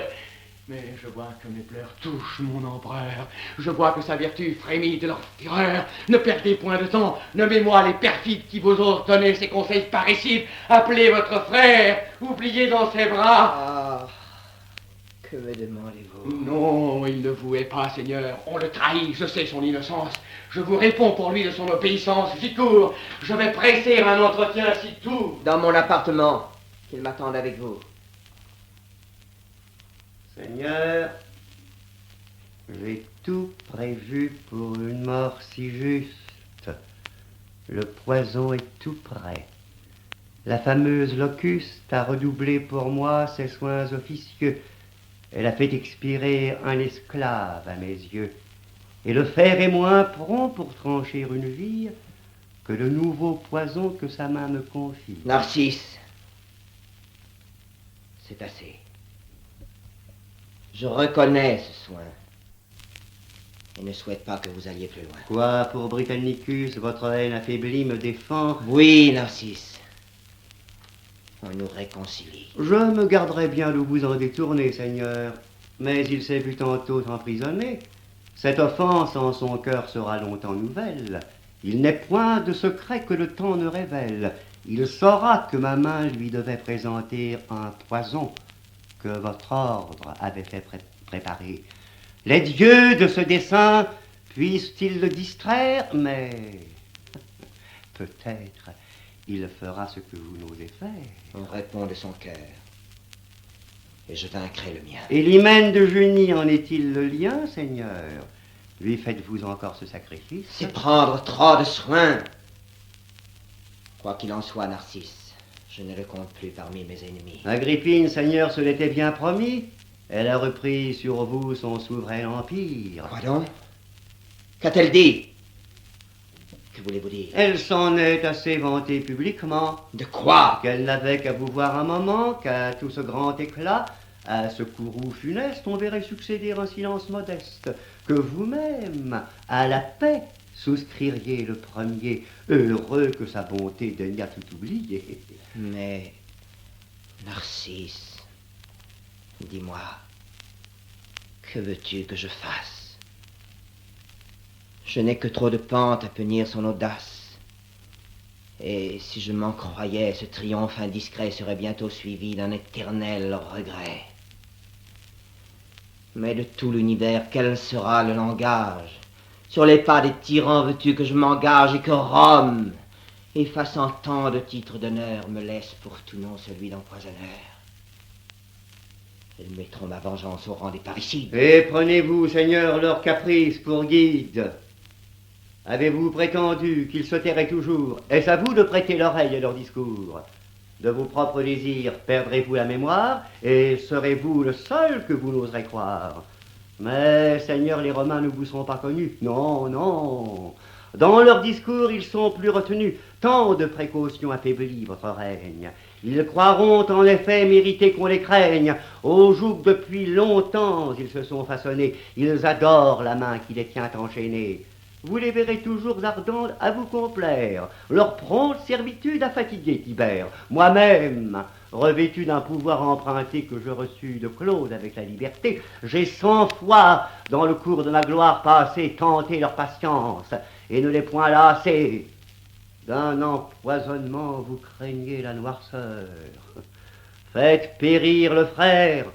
Mais je vois que mes pleurs touchent mon empereur. Je vois que sa vertu frémit de leur fureur. Ne perdez point de temps. Nommez-moi les perfides qui vous osent donner ces conseils parricides. Appelez votre frère. Oubliez dans ses bras. Ah, que me demandez-vous? Non, il ne vous hait pas, Seigneur. On le trahit, je sais son innocence. Je vous réponds pour lui de son obéissance. J'y cours. Je vais presser un entretien si tout. Dans mon appartement, qu'il m'attende avec vous. Seigneur, j'ai tout prévu pour une mort si juste. Le poison est tout prêt. La fameuse Locuste a redoublé pour moi ses soins officieux. Elle a fait expirer un esclave à mes yeux. Et le fer est moins prompt pour trancher une vie que le nouveau poison que sa main me confie. Narcisse, c'est assez. Je reconnais ce soin et ne souhaite pas que vous alliez plus loin. Quoi, pour Britannicus, votre haine affaiblie me défend? Oui, Narcisse. On nous réconcilie. Je me garderai bien de vous en détourner, Seigneur, mais il s'est vu tantôt emprisonné. Cette offense en son cœur sera longtemps nouvelle. Il n'est point de secret que le temps ne révèle. Il saura que ma main lui devait présenter un poison que votre ordre avait fait préparer. Les dieux de ce dessein puissent-ils le distraire? Mais peut-être il fera ce que vous n'osez faire. On répond de son cœur, et je vaincrai le mien. Et l'hymen de Junie en est-il le lien, Seigneur? Lui faites-vous encore ce sacrifice? C'est prendre trop de soin. Quoi qu'il en soit, Narcisse, je ne le compte plus parmi mes ennemis. Agrippine, Seigneur, se l'était bien promis. Elle a repris sur vous son souverain empire. Quoi donc? Qu'a-t-elle dit? Que voulez-vous dire? Elle s'en est assez vantée publiquement. De quoi? Qu'elle n'avait qu'à vous voir un moment, qu'à tout ce grand éclat, à ce courroux funeste, on verrait succéder un silence modeste, que vous-même, à la paix, souscririez le premier, heureux que sa bonté daignât tout oublier. Mais, Narcisse, dis-moi, que veux-tu que je fasse? Je n'ai que trop de pente à punir son audace. Et si je m'en croyais, ce triomphe indiscret serait bientôt suivi d'un éternel regret. Mais de tout l'univers, quel sera le langage? Sur les pas des tyrans veux-tu que je m'engage et que Rome, effaçant tant de titres d'honneur, me laisse pour tout nom celui d'empoisonneur? Ils mettront ma vengeance au rang des parricides. Et prenez-vous, Seigneur, leur caprice pour guide. Avez-vous prétendu qu'ils se tairaient toujours? Est-ce à vous de prêter l'oreille à leur discours? De vos propres désirs perdrez-vous la mémoire, et serez-vous le seul que vous n'oserez croire? Mais, Seigneur, les Romains ne vous sont pas connus. Non, non. Dans leurs discours, ils sont plus retenus. Tant de précautions affaiblit votre règne. Ils croiront en effet mériter qu'on les craigne. Au joug depuis longtemps, ils se sont façonnés. Ils adorent la main qui les tient enchaînés. Vous les verrez toujours ardentes à vous complaire, leur prompte servitude à fatiguer Tibère. Moi-même, revêtu d'un pouvoir emprunté que je reçus de Claude avec la liberté, j'ai 100 fois, dans le cours de ma gloire passée, tenté leur patience, et ne les point lassé. D'un empoisonnement, vous craignez la noirceur. Faites périr le frère,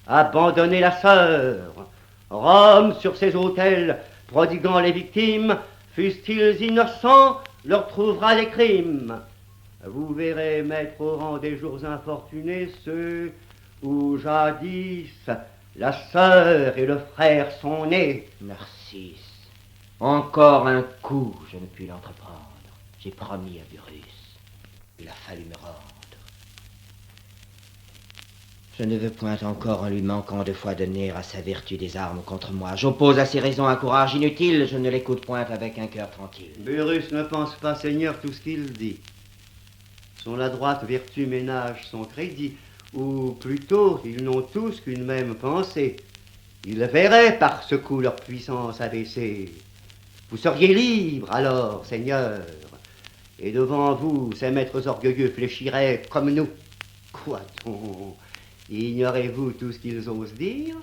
abandonnez la sœur. Rome, sur ses autels, prodiguant les victimes, fussent-ils innocents, leur trouvera les crimes. Vous verrez mettre au rang des jours infortunés ceux où jadis la sœur et le frère sont nés. Narcisse, encore un coup, je ne puis l'entreprendre. J'ai promis à Burrus. Il a fallu me rendre. Je ne veux point encore en lui manquant 2 fois donner à sa vertu des armes contre moi. J'oppose à ses raisons un courage inutile, je ne l'écoute point avec un cœur tranquille. Burrus ne pense pas, Seigneur, tout ce qu'il dit. Son adroite vertu ménage son crédit, ou plutôt, ils n'ont tous qu'une même pensée. Ils verraient par ce coup leur puissance abaissée. Vous seriez libre alors, Seigneur, et devant vous, ces maîtres orgueilleux fléchiraient comme nous. Quoi donc? Ignorez-vous tout ce qu'ils osent dire?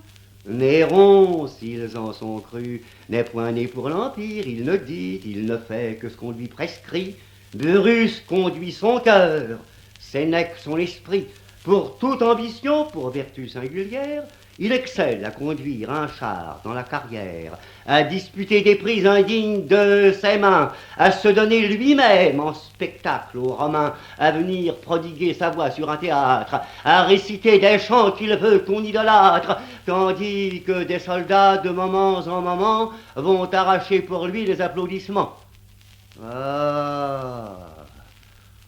Néron, s'ils en sont crus, n'est point né pour l'Empire, il ne dit, il ne fait que ce qu'on lui prescrit. Burrus conduit son cœur, Sénèque son esprit. Pour toute ambition, pour vertu singulière, il excelle à conduire un char dans la carrière, à disputer des prix indignes de ses mains, à se donner lui-même en spectacle aux Romains, à venir prodiguer sa voix sur un théâtre, à réciter des chants qu'il veut qu'on idolâtre, tandis que des soldats de moments en moments vont arracher pour lui les applaudissements. Ah,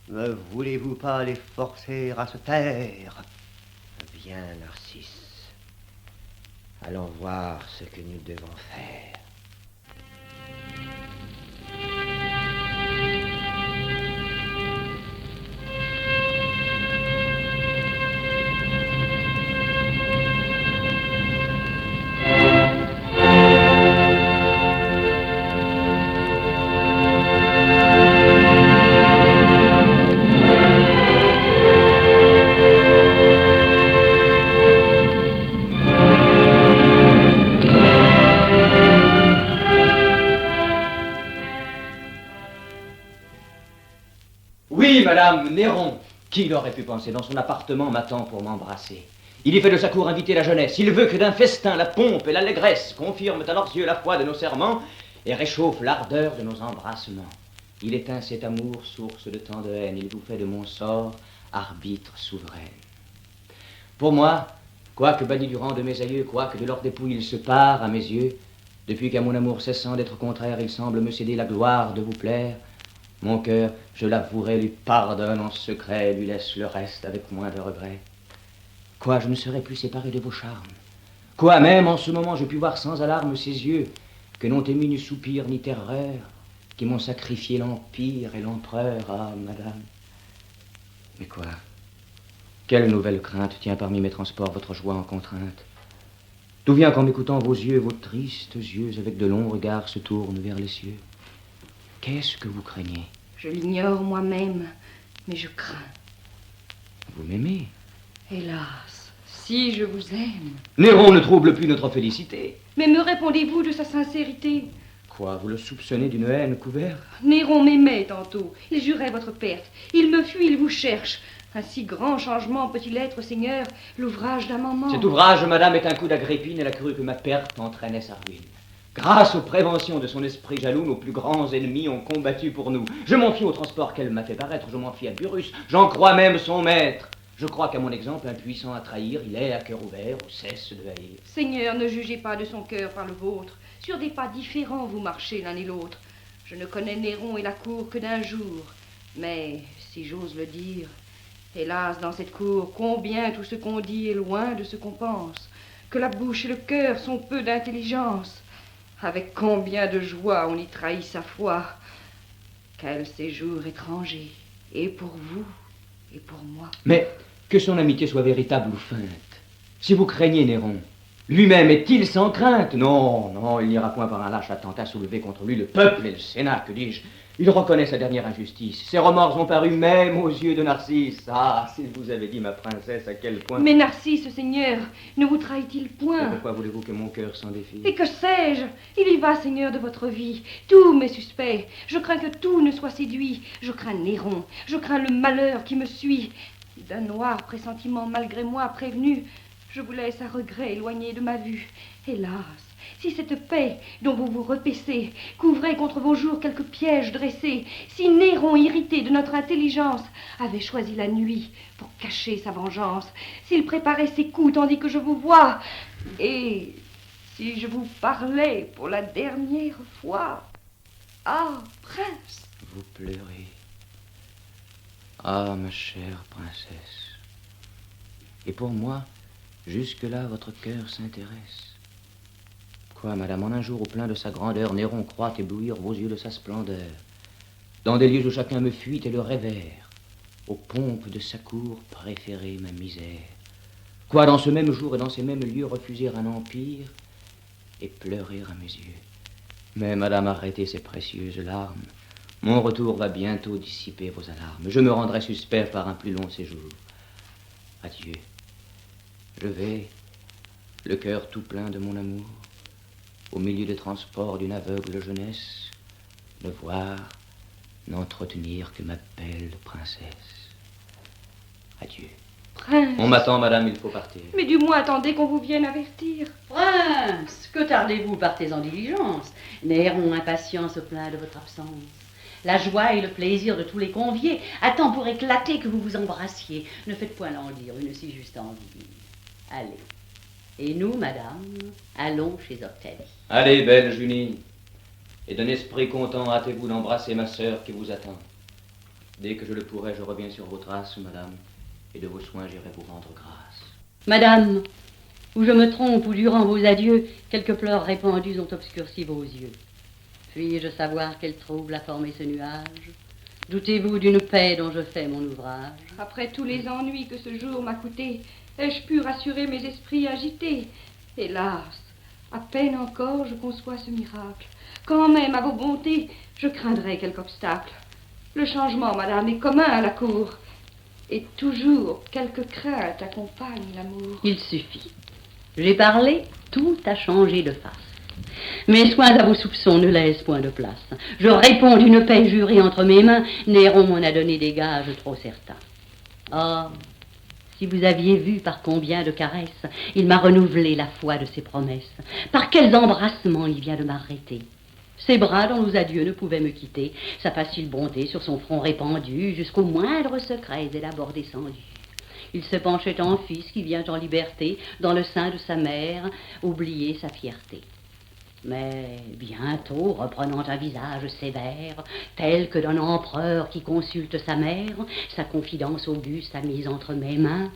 ne voulez-vous pas les forcer à se taire? Viens, Narcisse. Allons voir ce que nous devons faire. Madame, Néron, qui l'aurait pu penser, dans son appartement m'attend pour m'embrasser. Il y fait de sa cour inviter la jeunesse. Il veut que d'un festin la pompe et l'allégresse confirment à leurs yeux la foi de nos serments et réchauffent l'ardeur de nos embrassements. Il éteint cet amour, source de tant de haine. Il vous fait de mon sort arbitre souverain. Pour moi, quoique banni du rang de mes aïeux, quoique de leur dépouille il se part à mes yeux, depuis qu'à mon amour cessant d'être contraire, il semble me céder la gloire de vous plaire, mon cœur, je l'avouerai, lui pardonne en secret, lui laisse le reste avec moins de regret. Quoi, je ne serai plus séparé de vos charmes. Quoi, même en ce moment, je puis voir sans alarme ces yeux que n'ont émis ni soupir ni terreur, qui m'ont sacrifié l'Empire et l'Empereur. Ah, madame. Mais quoi? Quelle nouvelle crainte tient parmi mes transports votre joie en contrainte? D'où vient qu'en m'écoutant vos yeux, vos tristes yeux, avec de longs regards, se tournent vers les cieux? Qu'est-ce que vous craignez? Je l'ignore moi-même, mais je crains. Vous m'aimez? Hélas, si je vous aime. Néron ne trouble plus notre félicité. Mais me répondez-vous de sa sincérité? Quoi, vous le soupçonnez d'une haine couverte? Néron m'aimait tantôt. Il jurait votre perte. Il me fuit, il vous cherche. Un si grand changement peut-il être, Seigneur, l'ouvrage d'un moment? Cet ouvrage, madame, est un coup d'Agrippine. Elle a cru que ma perte entraînait sa ruine. Grâce aux préventions de son esprit jaloux, nos plus grands ennemis ont combattu pour nous. Je m'en fie au transport qu'elle m'a fait paraître, je m'en fie à Burrus, j'en crois même son maître. Je crois qu'à mon exemple, impuissant à trahir, il est à cœur ouvert ou cesse de haïr. Seigneur, ne jugez pas de son cœur par le vôtre. Sur des pas différents, vous marchez l'un et l'autre. Je ne connais Néron et la cour que d'un jour. Mais, si j'ose le dire, hélas, dans cette cour, combien tout ce qu'on dit est loin de ce qu'on pense, que la bouche et le cœur sont peu d'intelligence. Avec combien de joie on y trahit sa foi. Quel séjour étranger, et pour vous, et pour moi. Mais que son amitié soit véritable ou feinte, si vous craignez Néron, lui-même est-il sans crainte? Non, non, il n'ira point par un lâche attentat soulevé contre lui le peuple et le Sénat, que dis-je. Il reconnaît sa dernière injustice. Ses remords ont paru même aux yeux de Narcisse. Ah, s'il vous avait dit, ma princesse, à quel point... Mais Narcisse, Seigneur, ne vous trahit-il point? Mais pourquoi voulez-vous que mon cœur s'en défie? Et que sais-je? Il y va, Seigneur, de votre vie. Tout m'est suspect. Je crains que tout ne soit séduit. Je crains Néron. Je crains le malheur qui me suit. D'un noir pressentiment malgré moi prévenu, je vous laisse à regret éloigné de ma vue. Hélas, si cette paix dont vous vous repaissez couvrait contre vos jours quelques pièges dressés, si Néron, irrité de notre intelligence, avait choisi la nuit pour cacher sa vengeance, s'il préparait ses coups tandis que je vous vois, et si je vous parlais pour la dernière fois. Ah, prince! Vous pleurez. Ah, ma chère princesse. Et pour moi, jusque-là, votre cœur s'intéresse. Quoi, madame, en un jour au plein de sa grandeur, Néron croit éblouir vos yeux de sa splendeur. Dans des lieux où chacun me fuit et le révère, aux pompes de sa cour, préférer ma misère. Quoi, dans ce même jour et dans ces mêmes lieux, refuser un empire et pleurer à mes yeux. Mais, madame, arrêtez ces précieuses larmes. Mon retour va bientôt dissiper vos alarmes. Je me rendrai suspect par un plus long séjour. Adieu. Je vais, le cœur tout plein de mon amour, au milieu des transports d'une aveugle jeunesse, ne voir, n'entretenir que ma belle princesse. Adieu. Prince! On m'attend, madame, il faut partir. Mais du moins attendez qu'on vous vienne avertir. Prince, que tardez-vous, partez en diligence. Néron, impatient, se plaint de votre absence. La joie et le plaisir de tous les conviés attend pour éclater que vous vous embrassiez. Ne faites point languir une si juste envie. Allez. Et nous, madame, allons chez Octavie. Allez, belle Junie, et d'un esprit content, hâtez-vous d'embrasser ma sœur qui vous attend. Dès que je le pourrai, je reviens sur vos traces, madame, et de vos soins, j'irai vous rendre grâce. Madame, ou je me trompe, ou durant vos adieux, quelques pleurs répandus ont obscurci vos yeux. Puis-je savoir quel trouble a formé ce nuage? Doutez-vous d'une paix dont je fais mon ouvrage? Après tous les ennuis que ce jour m'a coûté, ai-je pu rassurer mes esprits agités? Hélas, à peine encore je conçois ce miracle. Quand même, à vos bontés, je craindrais quelque obstacle. Le changement, madame, est commun à la cour. Et toujours, quelque crainte accompagne l'amour. Il suffit. J'ai parlé, tout a changé de face. Mes soins à vos soupçons ne laissent point de place. Je réponds d'une paix jurée entre mes mains. Néron m'en a donné des gages trop certains. Oh, si vous aviez vu par combien de caresses il m'a renouvelé la foi de ses promesses, par quels embrassements il vient de m'arrêter. Ses bras dont nos adieux ne pouvaient me quitter, sa facile bonté sur son front répandu, jusqu'aux moindres secrets et d'abord descendus. Il se penchait en fils qui vient en liberté, dans le sein de sa mère, oublier sa fierté. Mais bientôt, reprenant un visage sévère, tel que d'un empereur qui consulte sa mère, sa confidence auguste a mise entre mes mains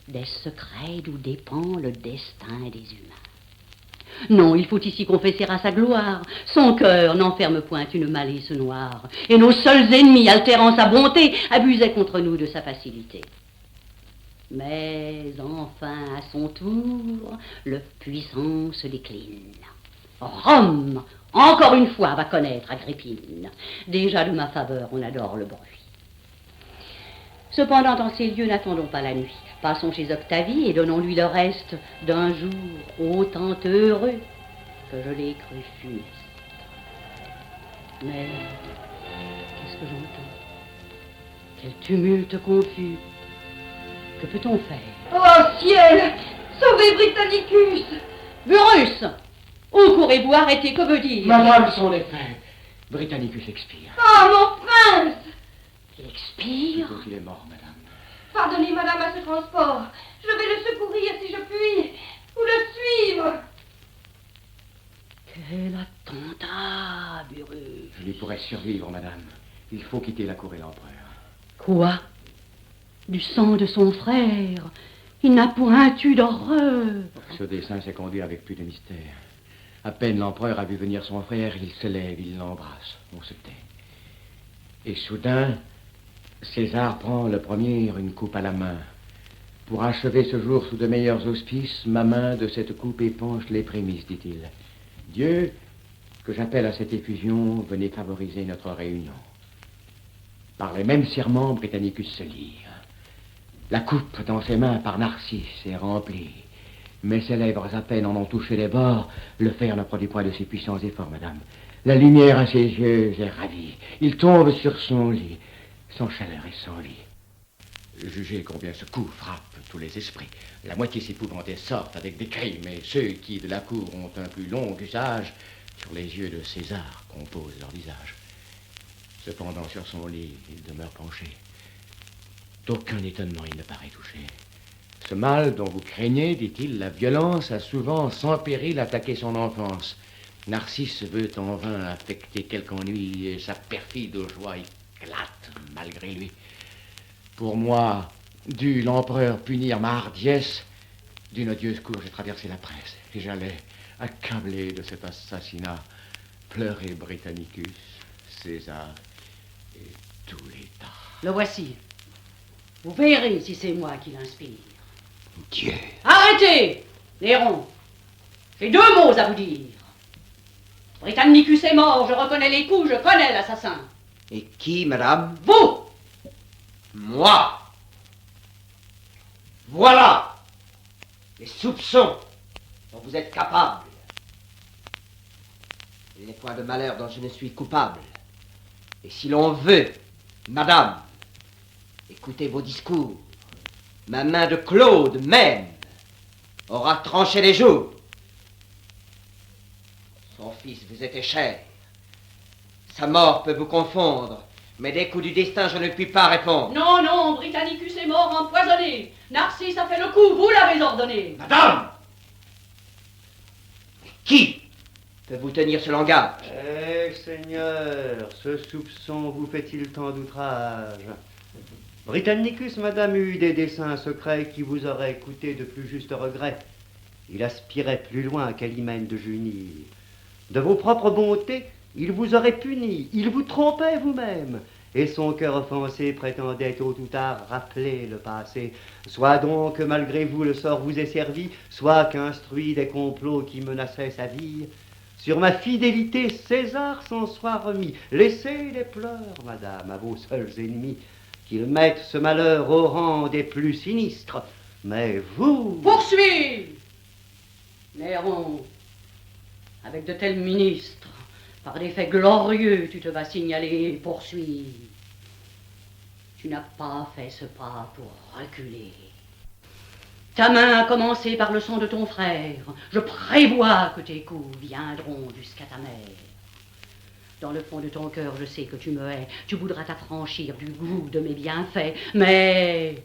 des secrets d'où dépend le destin des humains. Non, il faut ici confesser à sa gloire. Son cœur n'enferme point une malice noire. Et nos seuls ennemis, altérant sa bonté, abusaient contre nous de sa facilité. Mais enfin, à son tour, leur puissance décline. Rome, encore une fois, va connaître Agrippine. Déjà de ma faveur, on adore le bruit. Cependant, en ces lieux, n'attendons pas la nuit. Passons chez Octavie et donnons-lui le reste d'un jour autant heureux que je l'ai cru funeste. Mais qu'est-ce que j'entends? Quel tumulte confus! Que peut-on faire? Oh ciel! Sauvez Britannicus! Burrus! Où courez-vous? Arrêtez, que veut dire? Madame, sont les faits. Britannicus expire. Oh mon prince! Il expire? Il est mort, madame. Pardonnez madame à ce transport. Je vais le secourir si je puis. Ou le suivre. Quel attentat, Burrus! Je lui pourrais survivre, madame. Il faut quitter la cour et l'empereur. Quoi? Du sang de son frère? Il n'a point eu d'horreur. Ce dessein s'est conduit avec plus de mystère. À peine l'empereur a vu venir son frère, il se lève, il l'embrasse. On se tait. Et soudain, César prend le premier une coupe à la main. Pour achever ce jour sous de meilleurs auspices, ma main de cette coupe épanche les prémices, dit-il. Dieu, que j'appelle à cette effusion, venez favoriser notre réunion. Par les mêmes serments, Britannicus se lie. La coupe dans ses mains par Narcisse est remplie. Mais ses lèvres à peine en ont touché les bords. Le fer ne produit point de si puissants efforts, madame. La lumière à ses yeux est ravie. Il tombe sur son lit, sans chaleur et sans lit. Jugez combien ce coup frappe tous les esprits. La moitié s'épouvantés sortent avec des cris, mais ceux qui de la cour ont un plus long usage, sur les yeux de César, composent leur visage. Cependant, sur son lit, il demeure penché. D'aucun étonnement, il ne paraît touché. Ce mal dont vous craignez, dit-il, la violence a souvent, sans péril, attaqué son enfance. Narcisse veut en vain affecter quelque ennui et sa perfide joie éclate malgré lui. Pour moi, dut l'empereur punir ma hardiesse, d'une odieuse cour j'ai traversé la presse et j'allais, accablé de cet assassinat, pleurer Britannicus, César et tout l'État. Le voici. Vous verrez si c'est moi qui l'inspire. Dieu! Arrêtez, Néron. J'ai deux mots à vous dire. Britannicus est mort, je reconnais les coups, je connais l'assassin. Et qui, madame? Vous! Moi! Voilà les soupçons dont vous êtes capable. Il n'est point de malheur dont je ne suis coupable. Et si l'on veut, madame, écoutez vos discours, ma main de Claude même aura tranché les jours. Son fils vous était cher. Sa mort peut vous confondre, mais des coups du destin, je ne puis pas répondre. Non, non, Britannicus est mort empoisonné. Narcisse a fait le coup, vous l'avez ordonné. Madame! Qui peut vous tenir ce langage? Eh, Seigneur, ce soupçon vous fait-il tant d'outrage? Britannicus, madame, eut des desseins secrets qui vous auraient coûté de plus justes regrets. Il aspirait plus loin qu'Alimène de Junie. De vos propres bontés, il vous aurait puni, il vous trompait vous-même, et son cœur offensé prétendait tôt ou tard rappeler le passé. Soit donc que malgré vous le sort vous ait servi, soit qu'instruit des complots qui menaçaient sa vie. Sur ma fidélité, César s'en soit remis. Laissez les pleurs, madame, à vos seuls ennemis, qu'ils mettent ce malheur au rang des plus sinistres. Mais vous... Poursuis, Néron. Avec de tels ministres, par des faits glorieux, tu te vas signaler et poursuivre. Tu n'as pas fait ce pas pour reculer. Ta main a commencé par le sang de ton frère. Je prévois que tes coups viendront jusqu'à ta mère. Dans le fond de ton cœur, je sais que tu me hais. Tu voudras t'affranchir du goût de mes bienfaits. Mais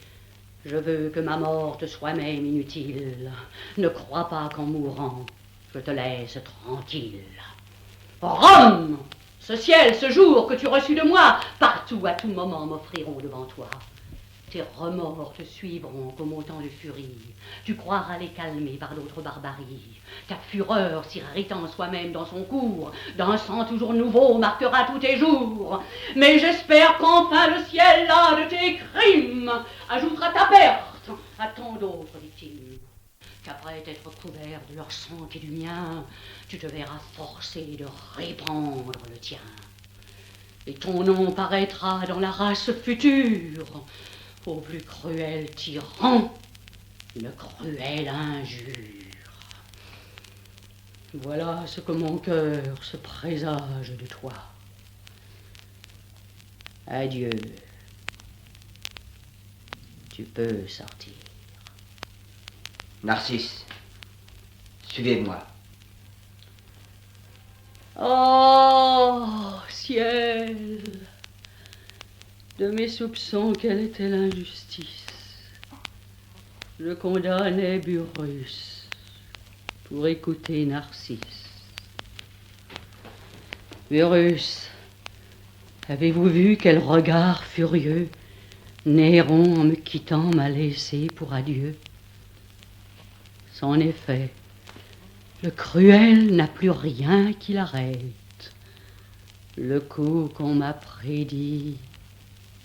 je veux que ma mort te soit même inutile. Ne crois pas qu'en mourant, je te laisse tranquille. Rome! Ce ciel, ce jour que tu reçus de moi, partout, à tout moment, m'offriront devant toi. Tes remords te suivront comme autant de furie. Tu croiras les calmer par d'autres barbaries. Ta fureur s'irritant soi-même dans son cours, d'un sang toujours nouveau marquera tous tes jours. Mais j'espère qu'enfin le ciel, là de tes crimes, ajoutera ta perte à tant d'autres victimes. Qu'après t'être couvert de leur sang et du mien, tu te verras forcé de répandre le tien. Et ton nom paraîtra dans la race future, au plus cruel tyran, une cruelle injure. Voilà ce que mon cœur se présage de toi. Adieu. Tu peux sortir. Narcisse, suivez-moi. Oh, ciel! De mes soupçons, quelle était l'injustice? Je condamnais Burrus pour écouter Narcisse. Burrus, avez-vous vu quel regard furieux Néron, en me quittant, m'a laissé pour adieu? C'en est fait. Le cruel n'a plus rien qui l'arrête. Le coup qu'on m'a prédit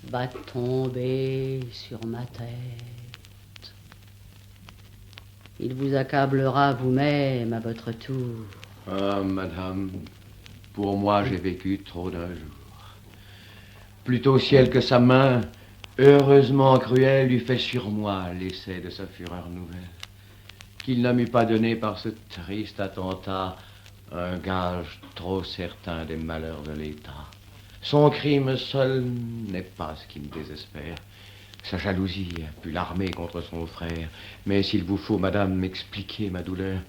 va tomber sur ma tête. Il vous accablera vous-même à votre tour. Ah, madame, pour moi j'ai vécu trop d'un jour. Plutôt ciel que sa main, heureusement cruelle, eût fait sur moi l'essai de sa fureur nouvelle. Qu'il ne m'eût pas donné par ce triste attentat un gage trop certain des malheurs de l'État. Son crime seul n'est pas ce qui me désespère. Sa jalousie a pu l'armer contre son frère. Mais s'il vous faut, madame, m'expliquer ma douleur,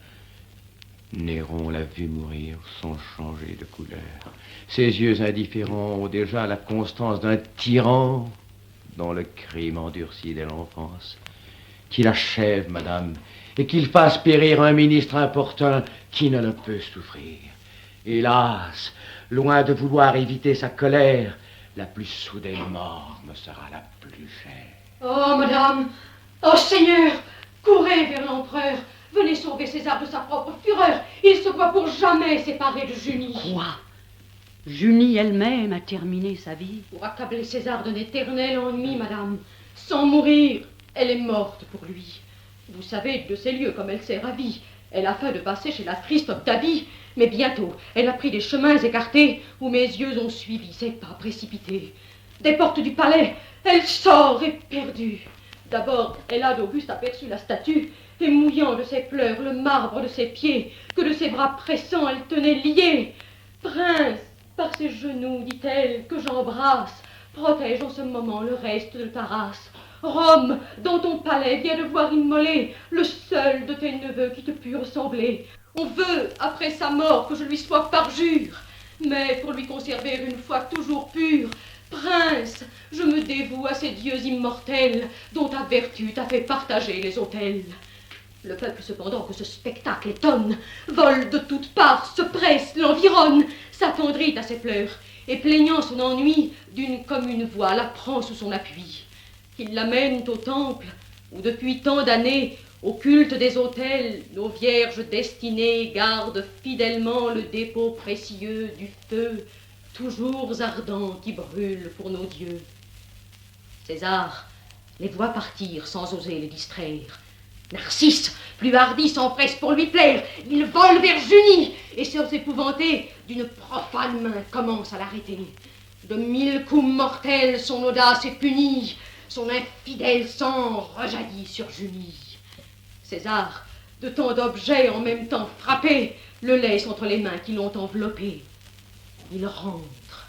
Néron l'a vu mourir sans changer de couleur. Ses yeux indifférents ont déjà la constance d'un tyran dont le crime endurci dès l'enfance. Qu'il achève, madame, et qu'il fasse périr un ministre importun qui ne le peut souffrir. Hélas, loin de vouloir éviter sa colère, la plus soudaine mort me sera la plus chère. Oh, madame! Oh, Seigneur! Courez vers l'empereur! Venez sauver César de sa propre fureur! Il se voit pour jamais séparé de Junie. Quoi? Junie elle-même a terminé sa vie? Pour accabler César d'un éternel ennui, madame. Sans mourir, elle est morte pour lui. Vous savez de ces lieux comme elle s'est ravie. Elle a faim de passer chez la triste Octavie, mais bientôt, elle a pris des chemins écartés où mes yeux ont suivi ses pas précipités. Des portes du palais, elle sort éperdue. D'abord, elle a d'Auguste aperçu la statue, et mouillant de ses pleurs le marbre de ses pieds, que de ses bras pressants elle tenait lié. Prince, par ses genoux, dit-elle, que j'embrasse, protège en ce moment le reste de ta race. Rome, dans ton palais, vient de voir immoler le seul de tes neveux qui te put ressembler. On veut, après sa mort, que je lui sois parjure, mais pour lui conserver une foi toujours pure, prince, je me dévoue à ces dieux immortels dont ta vertu t'a fait partager les autels. Le peuple, cependant, que ce spectacle étonne, vole de toutes parts, se presse, l'environne, s'attendrit à ses pleurs, et plaignant son ennui, d'une commune voix la prend sous son appui. Ils l'amènent au temple, où depuis tant d'années, au culte des autels, nos vierges destinées gardent fidèlement le dépôt précieux du feu, toujours ardent, qui brûle pour nos dieux. César les voit partir sans oser les distraire. Narcisse, plus hardi, s'empresse pour lui plaire. Il vole vers Junie, et sans s'épouvanter, d'une profane main commence à l'arrêter. De 1000 coups mortels, son audace est punie. Son infidèle sang rejaillit sur Junie. César, de tant d'objets en même temps frappés, le laisse entre les mains qui l'ont enveloppé. Il rentre.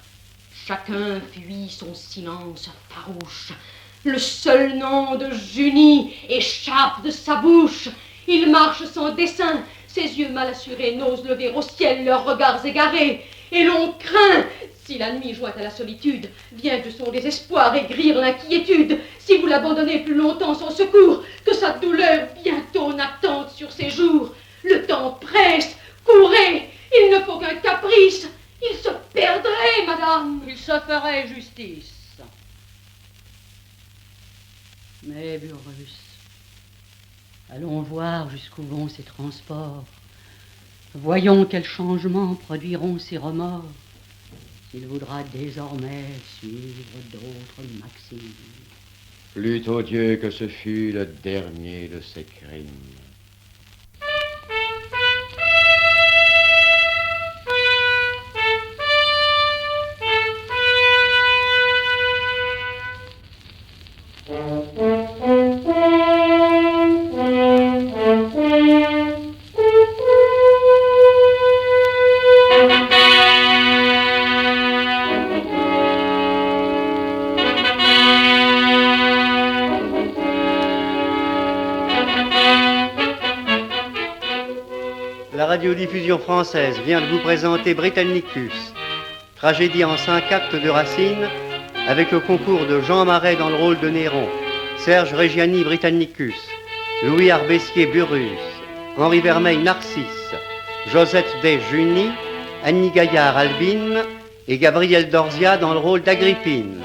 Chacun fuit son silence farouche. Le seul nom de Junie échappe de sa bouche. Il marche sans dessein. Ses yeux mal assurés n'osent lever au ciel leurs regards égarés. Et l'on craint, si la nuit jointe à la solitude vient de son désespoir aigrir l'inquiétude, si vous l'abandonnez plus longtemps sans secours, que sa douleur bientôt n'attende sur ses jours. Le temps presse, courez, il ne faut qu'un caprice, il se perdrait, madame. Il se ferait justice. Mais, Burrus, allons voir jusqu'où vont ces transports. Voyons quels changements produiront ces remords. S'il voudra désormais suivre d'autres maximes. Plutôt Dieu que ce fût le dernier de ses crimes. La radiodiffusion française vient de vous présenter Britannicus, tragédie en 5 actes de Racine, avec le concours de Jean Marais dans le rôle de Néron, Serge Reggiani Britannicus, Louis Arbessier Burrus, Henri Vermeil Narcisse, Josette Day Junie, Annie Gaillard Albine et Gabriel Dorzia dans le rôle d'Agrippine.